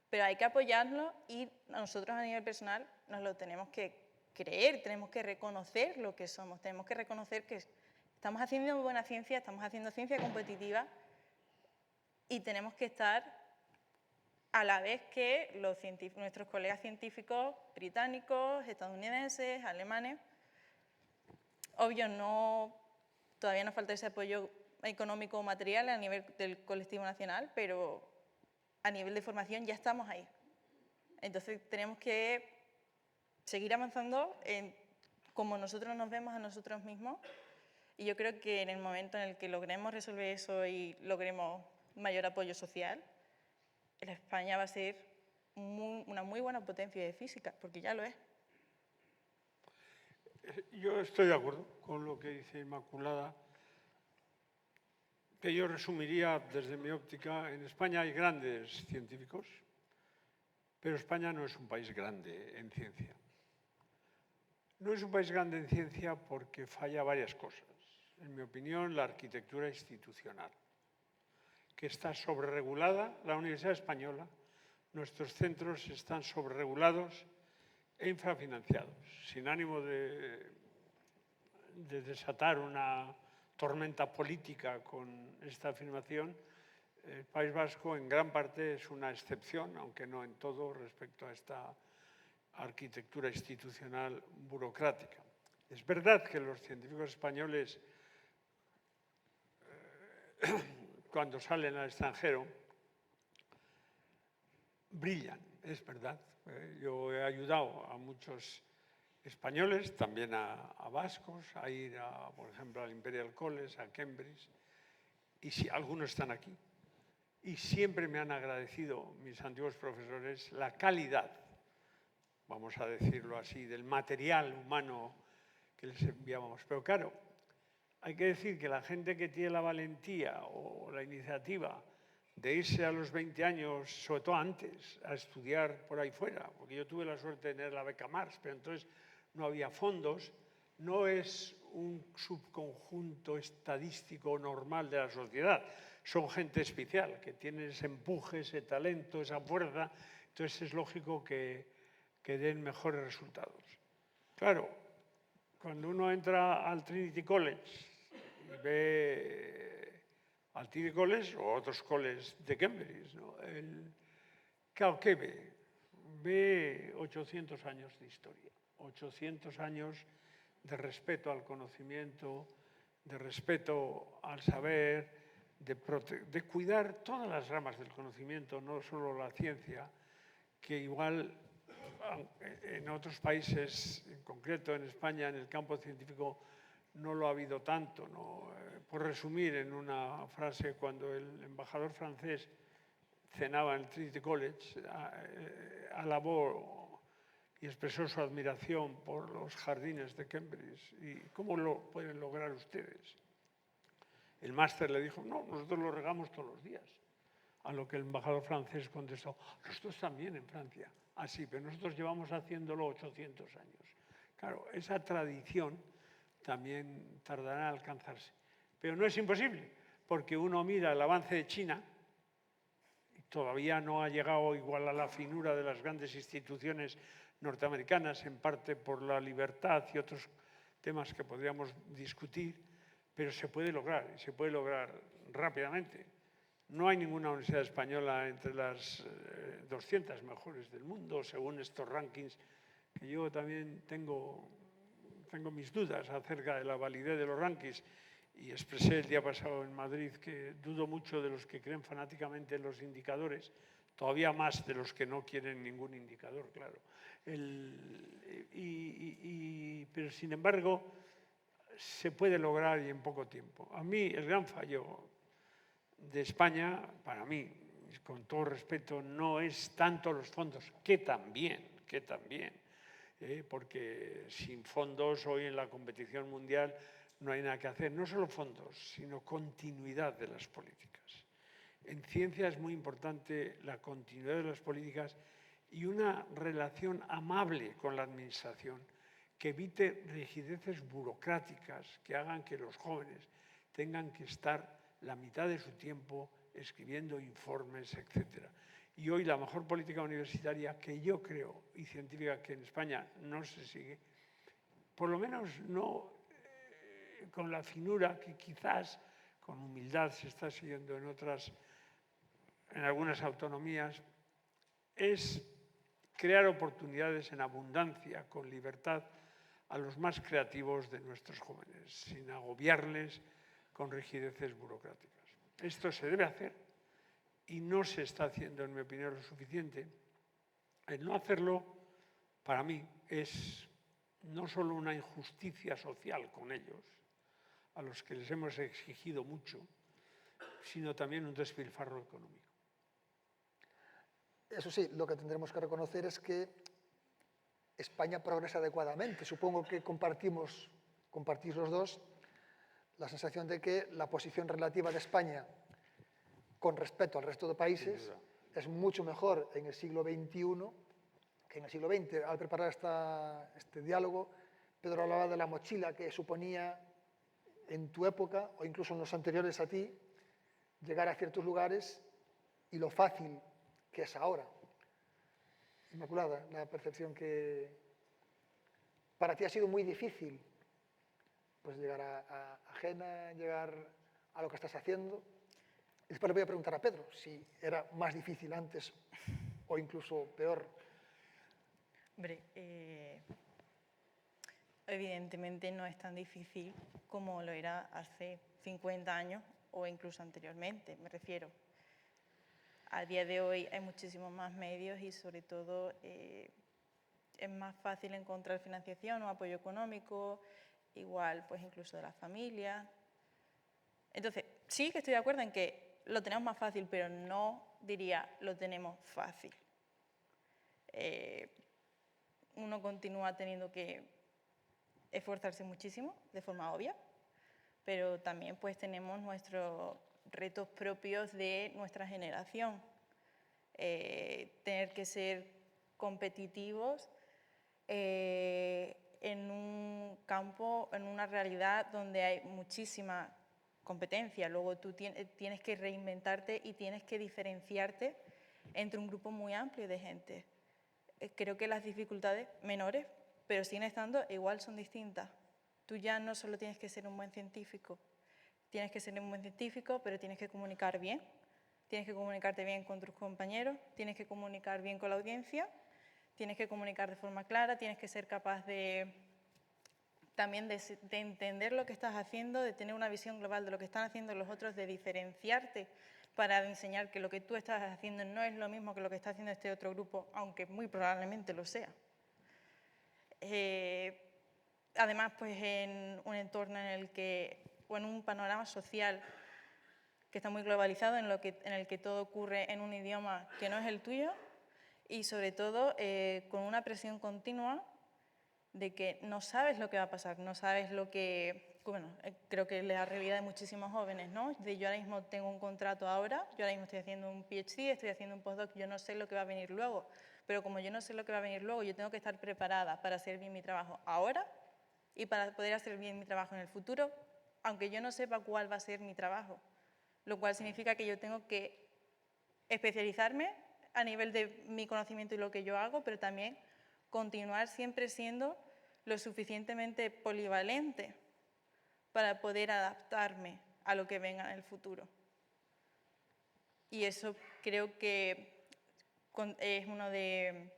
pero hay que apoyarlo y nosotros a nivel personal nos lo tenemos que creer, tenemos que reconocer lo que somos, tenemos que reconocer que estamos haciendo buena ciencia, estamos haciendo ciencia competitiva y tenemos que estar a la vez que nuestros colegas científicos británicos, estadounidenses, alemanes. Obvio, todavía nos falta ese apoyo económico o material a nivel del colectivo nacional, pero a nivel de formación ya estamos ahí. Entonces tenemos que seguir avanzando en cómo nosotros nos vemos a nosotros mismos y yo creo que en el momento en el que logremos resolver eso y logremos mayor apoyo social, España va a ser una muy buena potencia de física, porque ya lo es. Yo estoy de acuerdo con lo que dice Inmaculada, que yo resumiría desde mi óptica. En España hay grandes científicos, pero España no es un país grande en ciencia. No es un país grande en ciencia porque falla varias cosas. En mi opinión, la arquitectura institucional, que está sobreregulada. La Universidad Española, nuestros centros están sobreregulados e infrafinanciados. Sin ánimo de desatar una tormenta política con esta afirmación, el País Vasco en gran parte es una excepción, aunque no en todo, respecto a esta arquitectura institucional burocrática. Es verdad que los científicos españoles, cuando salen al extranjero, brillan, es verdad. Yo he ayudado a muchos españoles, también a vascos, a ir, por ejemplo, al Imperial College, a Cambridge, y sí, algunos están aquí. Y siempre me han agradecido mis antiguos profesores la calidad, vamos a decirlo así, del material humano que les enviábamos. Pero claro, hay que decir que la gente que tiene la valentía o la iniciativa de irse a los 20 años, sobre todo antes, a estudiar por ahí fuera, porque yo tuve la suerte de tener la beca Marx, pero entonces no había fondos, no es un subconjunto estadístico normal de la sociedad, son gente especial, que tiene ese empuje, ese talento, esa fuerza, entonces es lógico que den mejores resultados. Claro, cuando uno entra al Trinity College y ve al Trinity College o otros colleges de Cambridge, ¿no? Claro, ¿qué ve? Ve 800 años de historia, 800 años de respeto al conocimiento, de respeto al saber, de cuidar todas las ramas del conocimiento, no solo la ciencia, que igual en otros países, en concreto en España, en el campo científico, no lo ha habido tanto, ¿no? Por resumir en una frase, cuando el embajador francés cenaba en el Trinity College, alabó y expresó su admiración por los jardines de Cambridge. ¿Y cómo lo pueden lograr ustedes? El máster le dijo, no, nosotros lo regamos todos los días. A lo que el embajador francés contestó, nosotros también en Francia. Ah, sí, pero nosotros llevamos haciéndolo 800 años. Claro, esa tradición también tardará en alcanzarse. Pero no es imposible, porque uno mira el avance de China y todavía no ha llegado igual a la finura de las grandes instituciones norteamericanas, en parte por la libertad y otros temas que podríamos discutir, pero se puede lograr, y se puede lograr rápidamente. No hay ninguna universidad española entre las 200 mejores del mundo, según estos rankings, que yo también tengo mis dudas acerca de la validez de los rankings, y expresé el día pasado en Madrid que dudo mucho de los que creen fanáticamente en los indicadores, todavía más de los que no quieren ningún indicador, claro. Pero sin embargo, se puede lograr y en poco tiempo. A mí el gran fallo de España, para mí, con todo respeto, no es tanto los fondos, que también, porque sin fondos hoy en la competición mundial no hay nada que hacer. No solo fondos, sino continuidad de las políticas. En ciencia es muy importante la continuidad de las políticas y una relación amable con la administración que evite rigideces burocráticas que hagan que los jóvenes tengan que estar la mitad de su tiempo escribiendo informes, etc. Y hoy la mejor política universitaria que yo creo y científica que en España no se sigue, por lo menos no con la finura que quizás con humildad se está siguiendo en algunas autonomías, es crear oportunidades en abundancia, con libertad, a los más creativos de nuestros jóvenes, sin agobiarles con rigideces burocráticas. Esto se debe hacer y no se está haciendo, en mi opinión, lo suficiente. El no hacerlo, para mí, es no solo una injusticia social con ellos, a los que les hemos exigido mucho, sino también un despilfarro económico. Eso sí, lo que tendremos que reconocer es que España progresa adecuadamente. Supongo que compartís los dos la sensación de que la posición relativa de España con respecto al resto de países es mucho mejor en el siglo XXI que en el siglo XX. Al preparar este diálogo, Pedro hablaba de la mochila que suponía en tu época, o incluso en los anteriores a ti, llegar a ciertos lugares y lo fácil que es ahora. Inmaculada, la percepción que para ti ha sido muy difícil pues llegar a Jena, llegar a lo que estás haciendo. Y después le voy a preguntar a Pedro si era más difícil antes o incluso peor. Hombre, evidentemente no es tan difícil como lo era hace 50 años o incluso anteriormente, me refiero. A día de hoy hay muchísimos más medios y sobre todo es más fácil encontrar financiación o apoyo económico, igual pues incluso de la familia. Entonces, sí que estoy de acuerdo en que lo tenemos más fácil, pero no diría lo tenemos fácil. Uno continúa teniendo que esforzarse muchísimo, de forma obvia, pero también pues tenemos nuestros retos propios de nuestra generación. Tener que ser competitivos en un campo, en una realidad donde hay muchísima competencia. Luego tú tienes que reinventarte y tienes que diferenciarte entre un grupo muy amplio de gente. Creo que las dificultades menores, pero siguen estando, igual son distintas. Tú ya no solo tienes que ser un buen científico, tienes que ser un buen científico, pero tienes que comunicar bien. Tienes que comunicarte bien con tus compañeros, tienes que comunicar bien con la audiencia, tienes que comunicar de forma clara, tienes que ser capaz también de entender lo que estás haciendo, de tener una visión global de lo que están haciendo los otros, de diferenciarte para enseñar que lo que tú estás haciendo no es lo mismo que lo que está haciendo este otro grupo, aunque muy probablemente lo sea. Además, pues en un entorno en el que, o en un panorama social que está muy globalizado, en el que todo ocurre en un idioma que no es el tuyo y sobre todo con una presión continua de que no sabes lo que va a pasar, no sabes lo que... Bueno, creo que es la realidad de muchísimos jóvenes, ¿no? Yo ahora mismo tengo un contrato ahora, yo ahora mismo estoy haciendo un PhD, estoy haciendo un postdoc, yo no sé lo que va a venir luego, pero como yo no sé lo que va a venir luego, yo tengo que estar preparada para hacer bien mi trabajo ahora y para poder hacer bien mi trabajo en el futuro, aunque yo no sepa cuál va a ser mi trabajo, lo cual significa que yo tengo que especializarme a nivel de mi conocimiento y lo que yo hago, pero también continuar siempre siendo lo suficientemente polivalente para poder adaptarme a lo que venga en el futuro. Y eso creo que es uno de,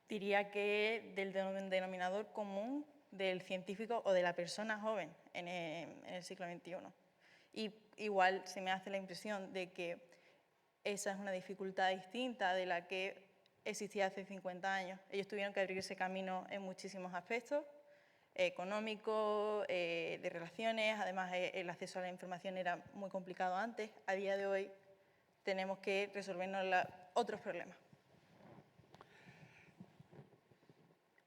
diría que del denominador común del científico o de la persona joven en el siglo XXI. Y igual se me hace la impresión de que esa es una dificultad distinta de la que existía hace 50 años. Ellos tuvieron que abrirse camino en muchísimos aspectos, económico, de relaciones, además el acceso a la información era muy complicado antes. A día de hoy tenemos que resolvernos otros problemas.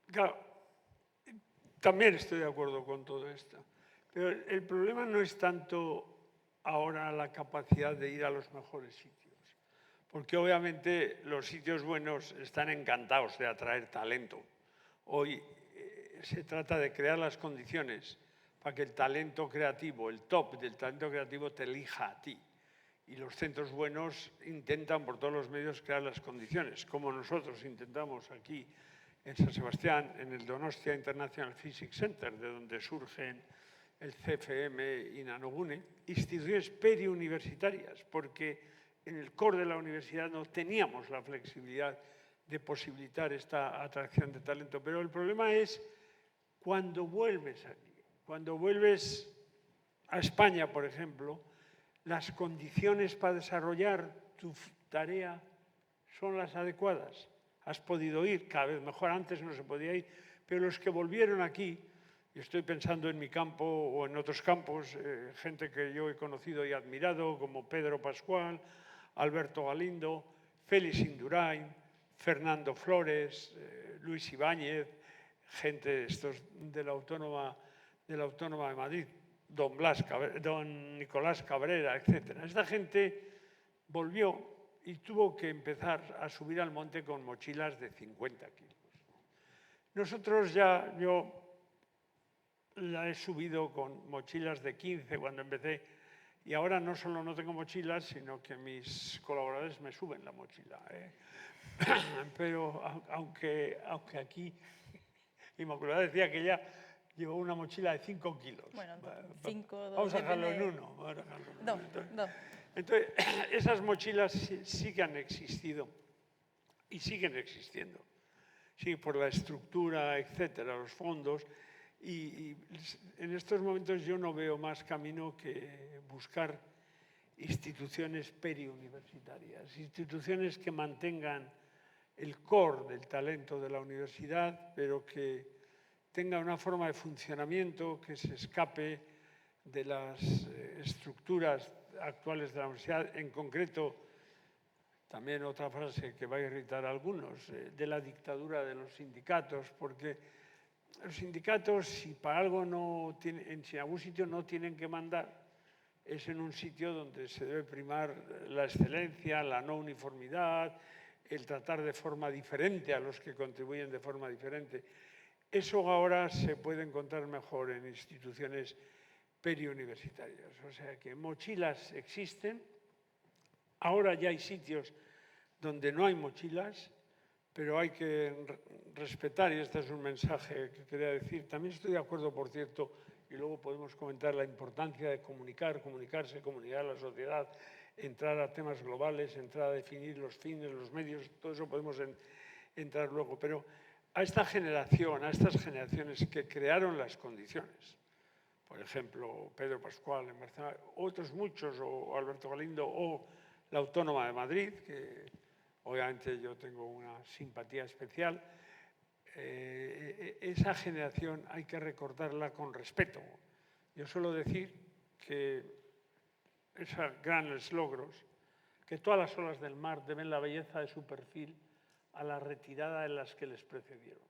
Claro, también estoy de acuerdo con todo esto, pero el problema no es tanto ahora la capacidad de ir a los mejores sitios, porque obviamente los sitios buenos están encantados de atraer talento. Hoy se trata de crear las condiciones para que el talento creativo, el top del talento creativo te elija a ti. Y los centros buenos intentan por todos los medios crear las condiciones, como nosotros intentamos aquí en San Sebastián, en el Donostia International Physics Center, de donde surgen el CFM y Nanogune, instituciones periuniversitarias, porque en el core de la universidad no teníamos la flexibilidad de posibilitar esta atracción de talento. Pero el problema es cuando vuelves aquí, cuando vuelves a España, por ejemplo, las condiciones para desarrollar tu tarea son las adecuadas. Has podido ir, cada vez mejor, antes no se podía ir, pero los que volvieron aquí, y estoy pensando en mi campo o en otros campos, gente que yo he conocido y admirado, como Pedro Pascual, Alberto Galindo, Félix Indurain, Fernando Flores, Luis Ibáñez, gente estos de la Autónoma de Madrid, don Nicolás Cabrera, etc. Esta gente volvió y tuvo que empezar a subir al monte con mochilas de 50 kilos. Nosotros yo la he subido con mochilas de 15 cuando empecé, y ahora no solo no tengo mochilas, sino que mis colaboradores me suben la mochila. Pero aunque aquí Inmaculada decía que ella llevó una mochila de 5 kilos. Bueno, 5, 2, vamos a dejarlo en uno. Dos. Entonces, esas mochilas sí que han existido y siguen existiendo. Sí, por la estructura, etcétera, los fondos. Y en estos momentos yo no veo más camino que buscar instituciones periuniversitarias, instituciones que mantengan el core del talento de la universidad, pero que tenga una forma de funcionamiento que se escape de las estructuras actuales de la universidad, en concreto, también otra frase que va a irritar a algunos, de la dictadura de los sindicatos, porque los sindicatos, si para algo no tienen, si en algún sitio no tienen que mandar, es en un sitio donde se debe primar la excelencia, la no uniformidad, el tratar de forma diferente a los que contribuyen de forma diferente. Eso ahora se puede encontrar mejor en instituciones periuniversitarias. O sea que mochilas existen, ahora ya hay sitios donde no hay mochilas, pero hay que respetar, y este es un mensaje que quería decir. También estoy de acuerdo, por cierto, y luego podemos comentar la importancia de comunicarse, comunicar a la sociedad, entrar a temas globales, entrar a definir los fines, los medios, todo eso podemos entrar luego. Pero a esta generación, a estas generaciones que crearon las condiciones, por ejemplo, Pedro Pascual en Barcelona, otros muchos, o Alberto Galindo, o la Autónoma de Madrid, que obviamente yo tengo una simpatía especial, esa generación hay que recordarla con respeto. Yo suelo decir que esos grandes logros, que todas las olas del mar deben la belleza de su perfil a la retirada de las que les precedieron.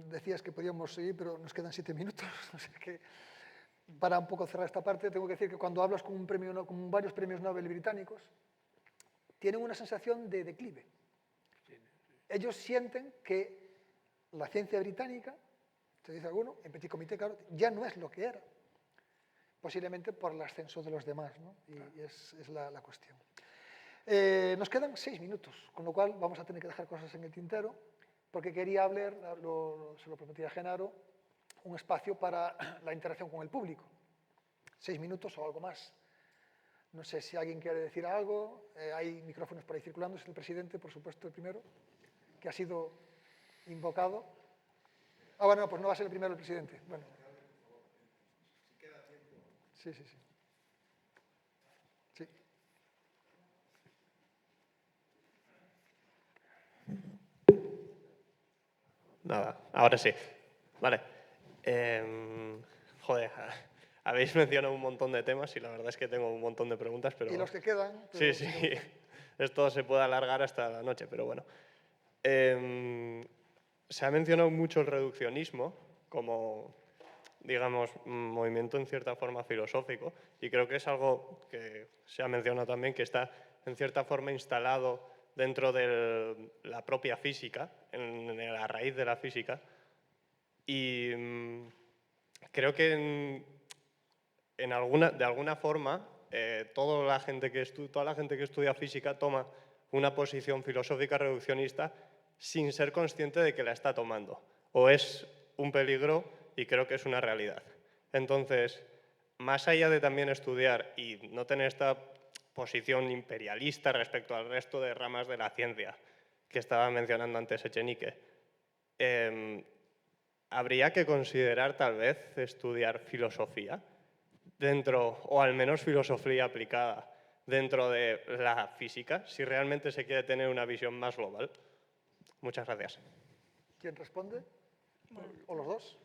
Decías que podíamos seguir, pero nos quedan 7 minutos. O sea que, para un poco cerrar esta parte, tengo que decir que cuando hablas con varios premios Nobel británicos, tienen una sensación de declive. Ellos sienten que la ciencia británica, te dice alguno, en Petit Comité, claro, ya no es lo que era, posiblemente por el ascenso de los demás, ¿no? Y es la cuestión. Nos quedan 6 minutos, con lo cual vamos a tener que dejar cosas en el tintero, porque quería hablar, se lo prometí a Genaro, un espacio para la interacción con el público. 6 minutos o algo más. No sé si alguien quiere decir algo. Hay micrófonos por ahí circulando. Es el presidente, por supuesto, el primero, que ha sido invocado. Ah, bueno, pues no va a ser el primero el presidente. Bueno. Sí, sí, sí. Sí. Nada, ahora sí. Vale. Joder, habéis mencionado un montón de temas y la verdad es que tengo un montón de preguntas, pero... Y los que quedan... Sí, sí. Esto se puede alargar hasta la noche, pero bueno. Se ha mencionado mucho el reduccionismo como, digamos, un movimiento en cierta forma filosófico, y creo que es algo que se ha mencionado también, que está en cierta forma instalado dentro de la propia física, en la raíz de la física, y creo que de alguna forma toda la gente que estudia física toma una posición filosófica reduccionista sin ser consciente de que la está tomando. O es un peligro y creo que es una realidad. Entonces, más allá de también estudiar y no tener esta posición imperialista respecto al resto de ramas de la ciencia que estaba mencionando antes Echenique, habría que considerar tal vez estudiar filosofía dentro, o al menos filosofía aplicada dentro de la física, si realmente se quiere tener una visión más global. Muchas gracias. ¿Quién responde? ¿O los dos?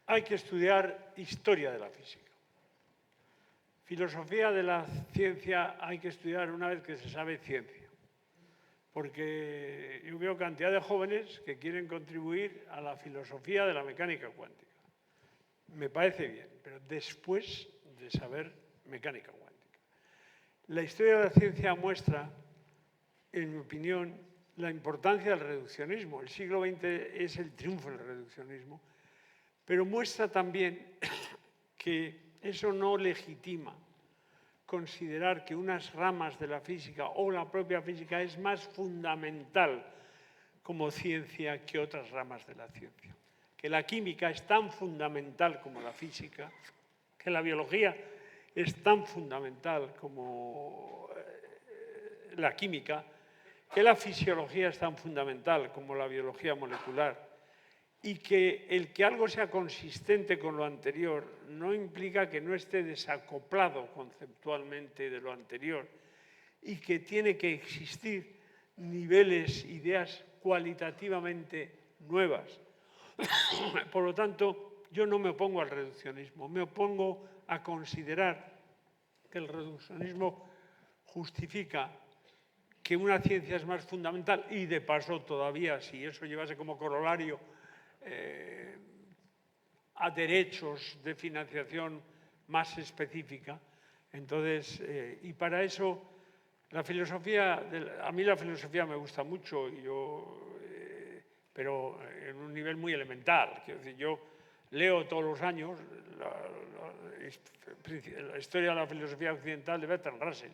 Hay que estudiar historia de la física. Filosofía de la ciencia hay que estudiar una vez que se sabe ciencia. Porque yo veo cantidad de jóvenes que quieren contribuir a la filosofía de la mecánica cuántica. Me parece bien, pero después de saber mecánica cuántica. La historia de la ciencia muestra, en mi opinión, la importancia del reduccionismo. El siglo XX es el triunfo del reduccionismo, pero muestra también que eso no legitima considerar que unas ramas de la física o la propia física es más fundamental como ciencia que otras ramas de la ciencia. Que la química es tan fundamental como la física, que la biología es tan fundamental como la química, que la fisiología es tan fundamental como la biología molecular, y que el que algo sea consistente con lo anterior no implica que no esté desacoplado conceptualmente de lo anterior, y que tiene que existir niveles, ideas cualitativamente nuevas. Por lo tanto, yo no me opongo al reduccionismo, me opongo a considerar que el reduccionismo justifica que una ciencia es más fundamental y, de paso, todavía, si eso llevase como corolario a derechos de financiación más específica. Entonces, y para eso, la filosofía, a mí la filosofía me gusta mucho, pero en un nivel muy elemental. Quiero decir, yo leo todos los años la historia de la filosofía occidental de Bertrand Russell,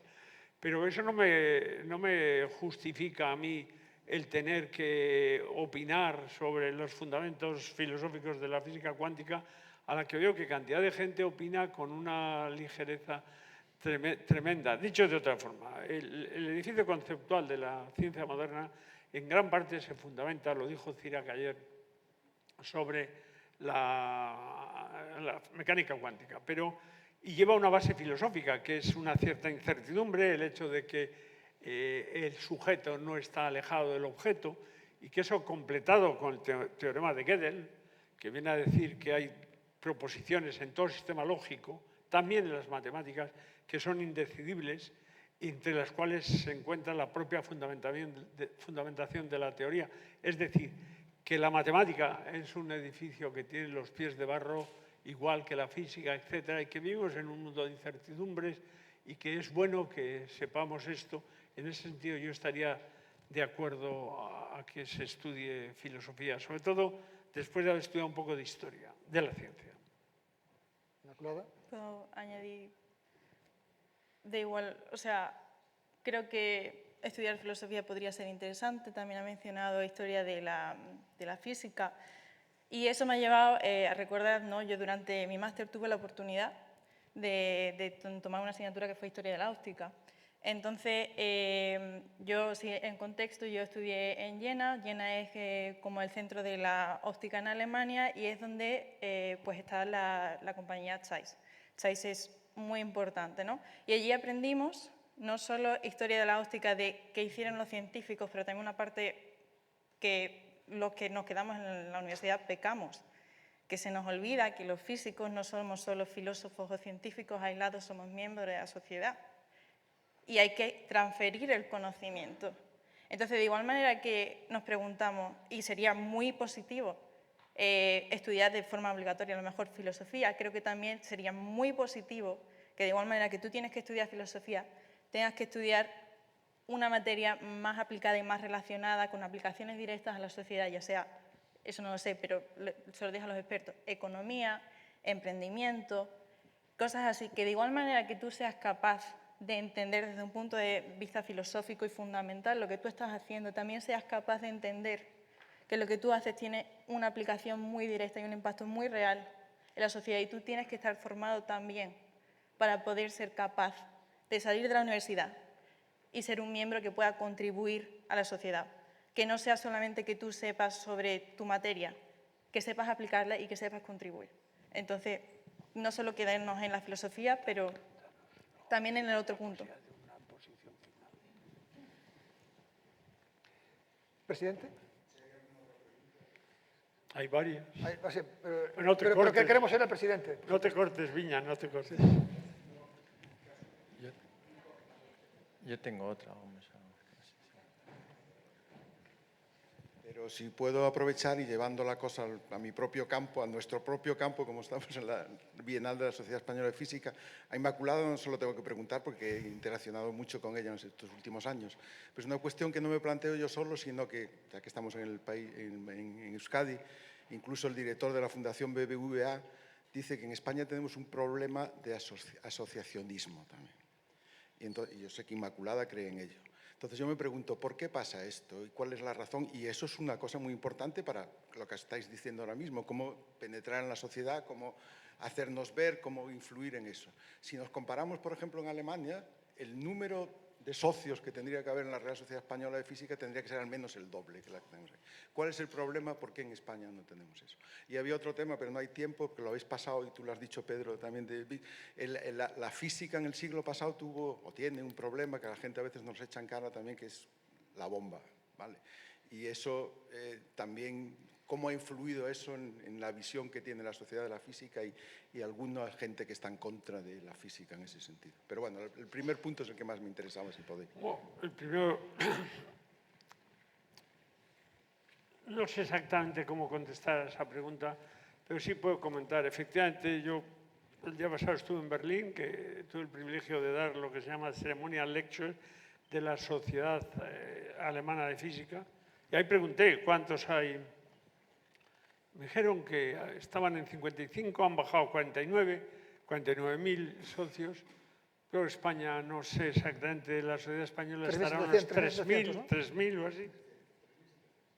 Pero eso no me justifica a mí el tener que opinar sobre los fundamentos filosóficos de la física cuántica, a la que veo que cantidad de gente opina con una ligereza tremenda. Dicho de otra forma, el edificio conceptual de la ciencia moderna en gran parte se fundamenta, lo dijo Cirac ayer, sobre la mecánica cuántica, y lleva una base filosófica, que es una cierta incertidumbre, el hecho de que el sujeto no está alejado del objeto, y que eso completado con el teorema de Gödel, que viene a decir que hay proposiciones en todo el sistema lógico, también en las matemáticas, que son indecidibles, entre las cuales se encuentra la propia fundamentación de la teoría. Es decir, que la matemática es un edificio que tiene los pies de barro, igual que la física, etcétera, y que vivimos en un mundo de incertidumbres y que es bueno que sepamos esto. En ese sentido, yo estaría de acuerdo a que se estudie filosofía, sobre todo después de haber estudiado un poco de historia de la ciencia. Inmaculada. Puedo añadir, de igual, o sea, creo que estudiar filosofía podría ser interesante. También ha mencionado historia de la física. Y eso me ha llevado a recordar, ¿no? Yo durante mi máster tuve la oportunidad de tomar una asignatura que fue Historia de la Óptica. Entonces, yo, en contexto, yo estudié en Jena. Jena es como el centro de la óptica en Alemania y es donde pues está la compañía Zeiss. Zeiss es muy importante, ¿no? Y allí aprendimos no solo historia de la óptica de qué hicieron los científicos, pero también una parte que los que nos quedamos en la universidad pecamos, que se nos olvida que los físicos no somos solo filósofos o científicos aislados, somos miembros de la sociedad y hay que transferir el conocimiento. Entonces, de igual manera que nos preguntamos, y sería muy positivo estudiar de forma obligatoria a lo mejor filosofía, creo que también sería muy positivo que de igual manera que tú tienes que estudiar filosofía, tengas que estudiar una materia más aplicada y más relacionada con aplicaciones directas a la sociedad, ya sea, eso no lo sé, pero se lo dejo a los expertos, economía, emprendimiento, cosas así, que de igual manera que tú seas capaz de entender desde un punto de vista filosófico y fundamental lo que tú estás haciendo, también seas capaz de entender que lo que tú haces tiene una aplicación muy directa y un impacto muy real en la sociedad y tú tienes que estar formado también para poder ser capaz de salir de la universidad y ser un miembro que pueda contribuir a la sociedad. Que no sea solamente que tú sepas sobre tu materia, que sepas aplicarla y que sepas contribuir. Entonces, no solo quedarnos en la filosofía, pero también en el otro punto. Presidente. Hay varios. No pero que queremos ser el presidente. No te cortes, Viña, no te cortes. Yo tengo otra. Pero si puedo aprovechar y llevando la cosa a mi propio campo, a nuestro propio campo, como estamos en la Bienal de la Sociedad Española de Física, a Inmaculada no solo tengo que preguntar porque he interaccionado mucho con ella en estos últimos años. Pero es una cuestión que no me planteo yo solo, sino que, ya que estamos en el país, en Euskadi, incluso el director de la Fundación BBVA dice que en España tenemos un problema de asociacionismo también. Y yo sé que Inmaculada cree en ello. Entonces yo me pregunto, ¿por qué pasa esto? ¿Y cuál es la razón? Y eso es una cosa muy importante para lo que estáis diciendo ahora mismo, cómo penetrar en la sociedad, cómo hacernos ver, cómo influir en eso. Si nos comparamos, por ejemplo, en Alemania, el número de socios que tendría que haber en la Real Sociedad Española de Física tendría que ser al menos el doble que la que tenemos aquí. ¿Cuál es el problema? ¿Por qué en España no tenemos eso? Y había otro tema, pero no hay tiempo, porque lo habéis pasado y tú lo has dicho, Pedro, también. La física en el siglo pasado tuvo o tiene un problema que a la gente a veces nos echa en cara también, que es la bomba, ¿vale? Y eso también, cómo ha influido eso en la visión que tiene la sociedad de la física y alguna gente que está en contra de la física en ese sentido. Pero bueno, el primer punto es el que más me interesaba, si podéis. El primero, no sé exactamente cómo contestar a esa pregunta, pero sí puedo comentar. Efectivamente, yo el día pasado estuve en Berlín, que tuve el privilegio de dar lo que se llama Ceremonial Lecture de la Sociedad Alemana de Física, y ahí pregunté cuántos hay. Me dijeron que estaban en 55, han bajado 49.000 socios, Creo que España, no sé exactamente, la sociedad española 3.700, estará unos 3.700, ¿no? 3.000 o así.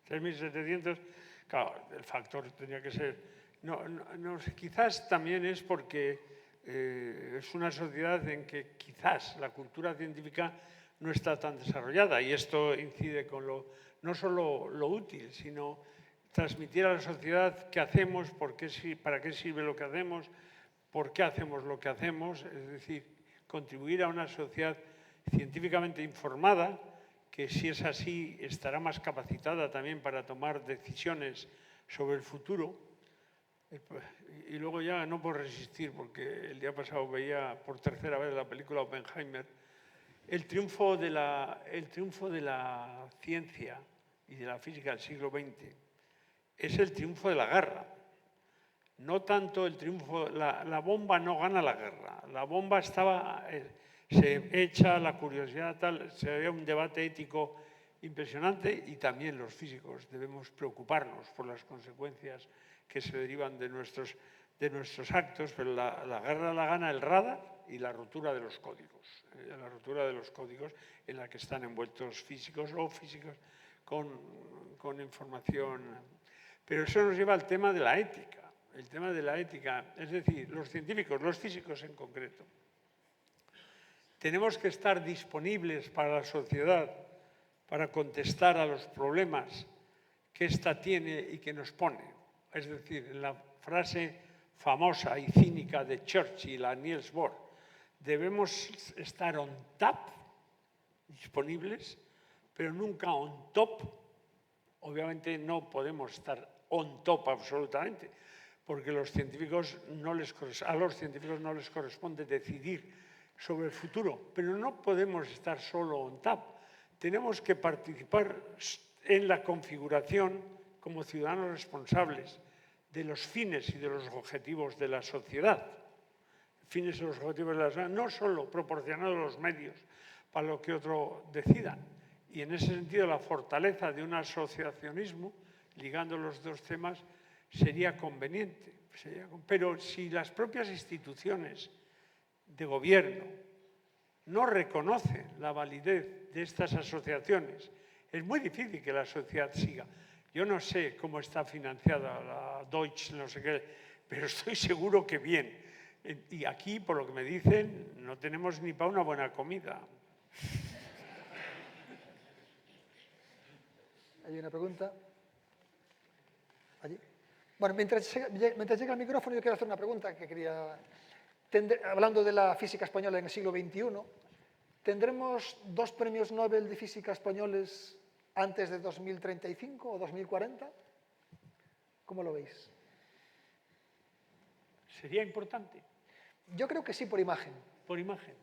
3.700. Claro, el factor tenía que ser... No sé, quizás también es porque es una sociedad en que quizás la cultura científica no está tan desarrollada y esto incide con no solo lo útil, sino transmitir a la sociedad qué hacemos, para qué sirve lo que hacemos, por qué hacemos lo que hacemos, es decir, contribuir a una sociedad científicamente informada, que si es así estará más capacitada también para tomar decisiones sobre el futuro. Y luego ya no puedo resistir, porque el día pasado veía por tercera vez la película Oppenheimer. El triunfo de la ciencia y de la física del siglo XX es el triunfo de la guerra. No tanto el triunfo, la bomba no gana la guerra. La bomba se echa, la curiosidad tal, se había un debate ético impresionante y también los físicos debemos preocuparnos por las consecuencias que se derivan de nuestros actos, pero la guerra la gana el radar y la rotura de los códigos. La rotura de los códigos en la que están envueltos físicos o físicos con información. Pero eso nos lleva al tema de la ética. El tema de la ética, es decir, los científicos, los físicos en concreto, tenemos que estar disponibles para la sociedad para contestar a los problemas que ésta tiene y que nos pone. Es decir, en la frase famosa y cínica de Churchill a Niels Bohr, debemos estar on tap, disponibles, pero nunca on top. Obviamente no podemos estar on top absolutamente, porque a los científicos no les corresponde decidir sobre el futuro, pero no podemos estar solo on top. Tenemos que participar en la configuración como ciudadanos responsables de los fines y de los objetivos de la sociedad. Fines y los objetivos de la sociedad, no solo proporcionando los medios para lo que otro decida. Y en ese sentido la fortaleza de un asociacionismo, ligando los dos temas, sería conveniente. Pero si las propias instituciones de gobierno no reconocen la validez de estas asociaciones, es muy difícil que la sociedad siga. Yo no sé cómo está financiada la Deutsche, no sé qué, pero estoy seguro que bien. Y aquí, por lo que me dicen, no tenemos ni para una buena comida. ¿Hay una pregunta? Allí. Bueno, mientras llega el micrófono, yo quiero hacer una pregunta que quería... Hablando de la física española en el siglo XXI, ¿tendremos 2 premios Nobel de física españoles antes de 2035 o 2040? ¿Cómo lo veis? ¿Sería importante? Yo creo que sí, por imagen. Por imagen.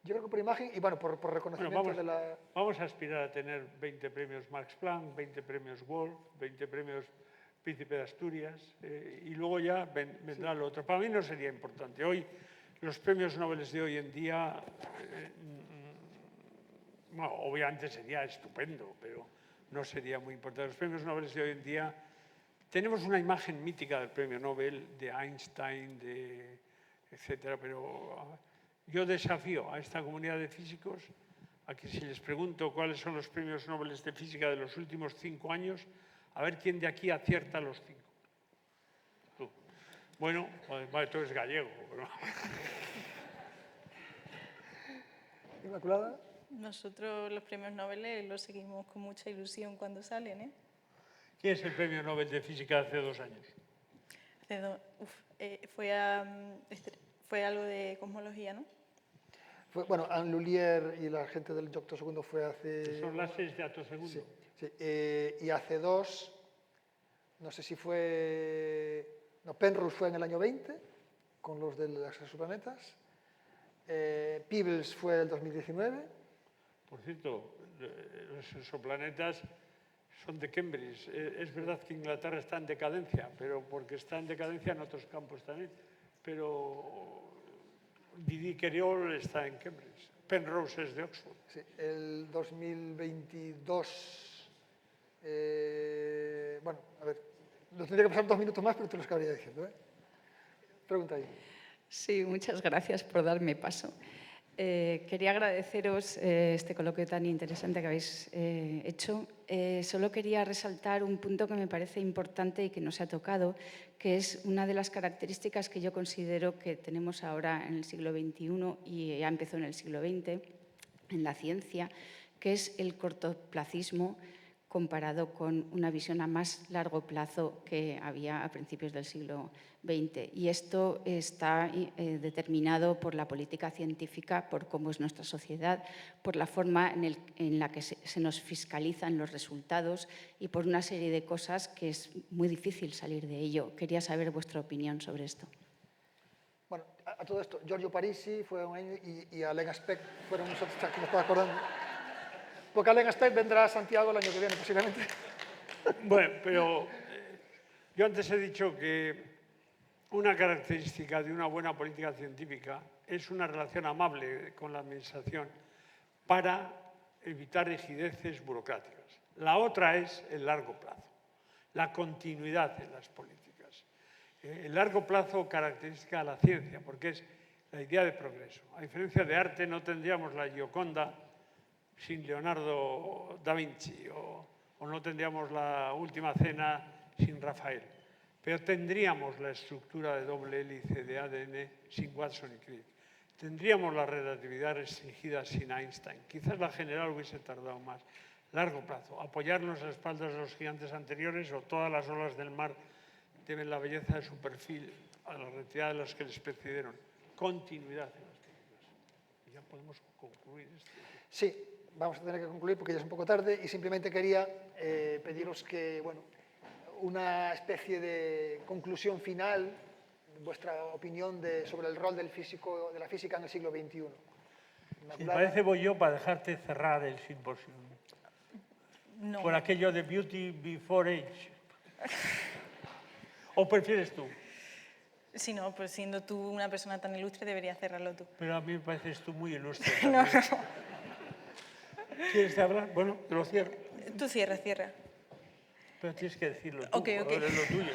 Yo creo que por imagen y, bueno, por reconocimiento de la... Vamos a aspirar a tener 20 premios Max Planck, 20 premios Wolf, 20 premios Príncipe de Asturias, y luego ya vendrá lo otro. Para mí no sería importante. Hoy, los premios Nobel de hoy en día, bueno, obviamente sería estupendo, pero no sería muy importante. Los premios Nobel de hoy en día, tenemos una imagen mítica del premio Nobel, de Einstein, etcétera, pero yo desafío a esta comunidad de físicos a que si les pregunto cuáles son los premios Nobel de física de los últimos 5 años, a ver quién de aquí acierta los 5. Tú. Bueno, tú eres gallego. ¿No? Inmaculada. Nosotros los premios Nobel los seguimos con mucha ilusión cuando salen, ¿eh? ¿Quién es el premio Nobel de física de hace 2 años? Fue algo de cosmología, ¿no? Bueno, Anne Lullier y la gente del Yocto II fue hace... Son las 6 de Acto Segundo. Sí, sí. Y hace 2, no sé si fue... No, Penrose fue en el año 20, con los de los exoplanetas. Peebles fue el 2019. Por cierto, los exoplanetas son de Cambridge. Es verdad que Inglaterra está en decadencia, pero porque está en decadencia en otros campos también. Pero Didi Queriol está en Cambridge. Penrose es de Oxford. Sí, el 2022... bueno, a ver, nos tendría que pasar 2 minutos más, pero te los acabaría diciendo, ¿eh? Pregunta ahí. Sí, muchas gracias por darme paso. Quería agradeceros este coloquio tan interesante que habéis hecho. Solo quería resaltar un punto que me parece importante y que no se ha tocado, que es una de las características que yo considero que tenemos ahora en el siglo XXI y ya empezó en el siglo XX, en la ciencia, que es el cortoplacismo comparado con una visión a más largo plazo que había a principios del siglo XX. Y esto está determinado por la política científica, por cómo es nuestra sociedad, por la forma en la que se nos fiscalizan los resultados y por una serie de cosas que es muy difícil salir de ello. Quería saber vuestra opinión sobre esto. Bueno, a todo esto, Giorgio Parisi fue un año y Alain Aspect fueron nosotros, que me estaba acordando. Porque Alain Aspect vendrá a Santiago el año que viene, posiblemente. Bueno, pero yo antes he dicho que una característica de una buena política científica es una relación amable con la administración para evitar rigideces burocráticas. La otra es el largo plazo, la continuidad en las políticas. El largo plazo caracteriza a la ciencia porque es la idea de progreso. A diferencia de arte, no tendríamos la Gioconda sin Leonardo da Vinci o no tendríamos la Última Cena sin Rafael. Pero tendríamos la estructura de doble hélice de ADN sin Watson y Crick. Tendríamos la relatividad restringida sin Einstein. Quizás la general hubiese tardado más. Largo plazo. Apoyarnos a las espaldas de los gigantes anteriores o todas las olas del mar deben la belleza de su perfil a la retirada de los que les precedieron. Continuidad en las técnicas. Y ya podemos concluir esto. Sí, vamos a tener que concluir porque ya es un poco tarde y simplemente quería pediros que, bueno, una especie de conclusión final, vuestra opinión sobre el rol del físico, de la física en el siglo XXI. Si me parece voy yo para dejarte cerrar el simposio. No. Por aquello de beauty before age. ¿O prefieres tú? Si no, pues siendo tú una persona tan ilustre, deberías cerrarlo tú. Pero a mí me pareces tú muy ilustre. No, también. no. ¿Quieres hablar? Bueno, te lo cierro. Tú cierra. Pero tienes que decirlo tú, Ok. es lo tuyo.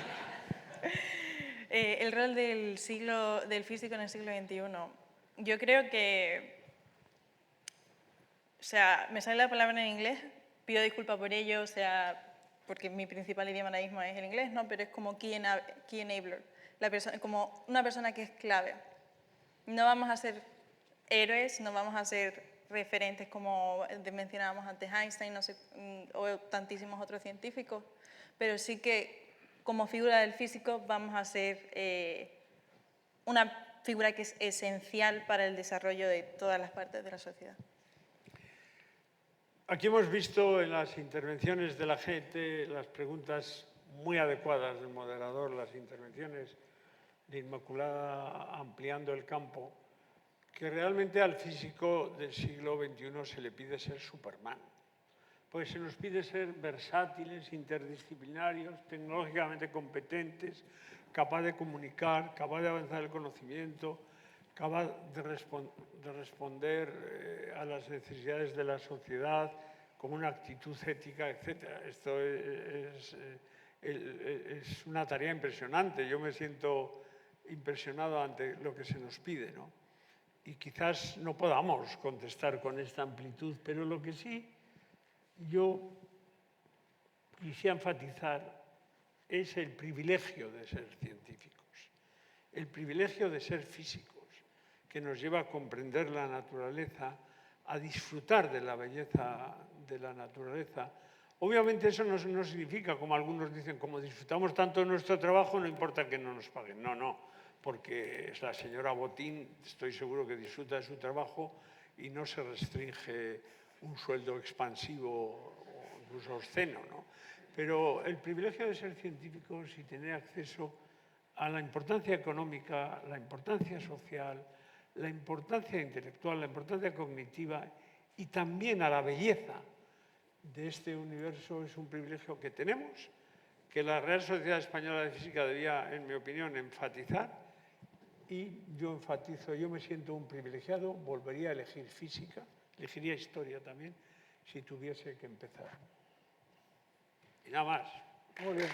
El rol del físico en el siglo XXI. Yo creo que, o sea, me sale la palabra en inglés, pido disculpas por ello, o sea, porque mi principal idioma ahora mismo es el inglés, ¿no? Pero es como key enabler, como una persona que es clave. No vamos a ser héroes, no vamos a ser referentes como mencionábamos antes Einstein, no sé, o tantísimos otros científicos, pero sí que como figura del físico vamos a ser una figura que es esencial para el desarrollo de todas las partes de la sociedad. Aquí hemos visto en las intervenciones de la gente las preguntas muy adecuadas del moderador, las intervenciones de Inmaculada ampliando el campo, que realmente al físico del siglo XXI se le pide ser Superman. Pues se nos pide ser versátiles, interdisciplinarios, tecnológicamente competentes, capaz de comunicar, capaz de avanzar el conocimiento, capaz de responder a las necesidades de la sociedad con una actitud ética, etc. Esto es una tarea impresionante. Yo me siento impresionado ante lo que se nos pide, ¿no? Y quizás no podamos contestar con esta amplitud, pero lo que sí yo quisiera enfatizar es el privilegio de ser científicos, el privilegio de ser físicos, que nos lleva a comprender la naturaleza, a disfrutar de la belleza de la naturaleza. Obviamente eso no significa, como algunos dicen, como disfrutamos tanto de nuestro trabajo, no importa que no nos paguen. No, porque la señora Botín, estoy seguro que disfruta de su trabajo y no se restringe un sueldo expansivo o incluso obsceno, ¿no? Pero el privilegio de ser científicos y tener acceso a la importancia económica, la importancia social, la importancia intelectual, la importancia cognitiva y también a la belleza de este universo es un privilegio que tenemos, que la Real Sociedad Española de Física debía, en mi opinión, enfatizar. Y yo enfatizo, yo me siento un privilegiado, volvería a elegir física, elegiría historia también, si tuviese que empezar. Y nada más. Muy bien.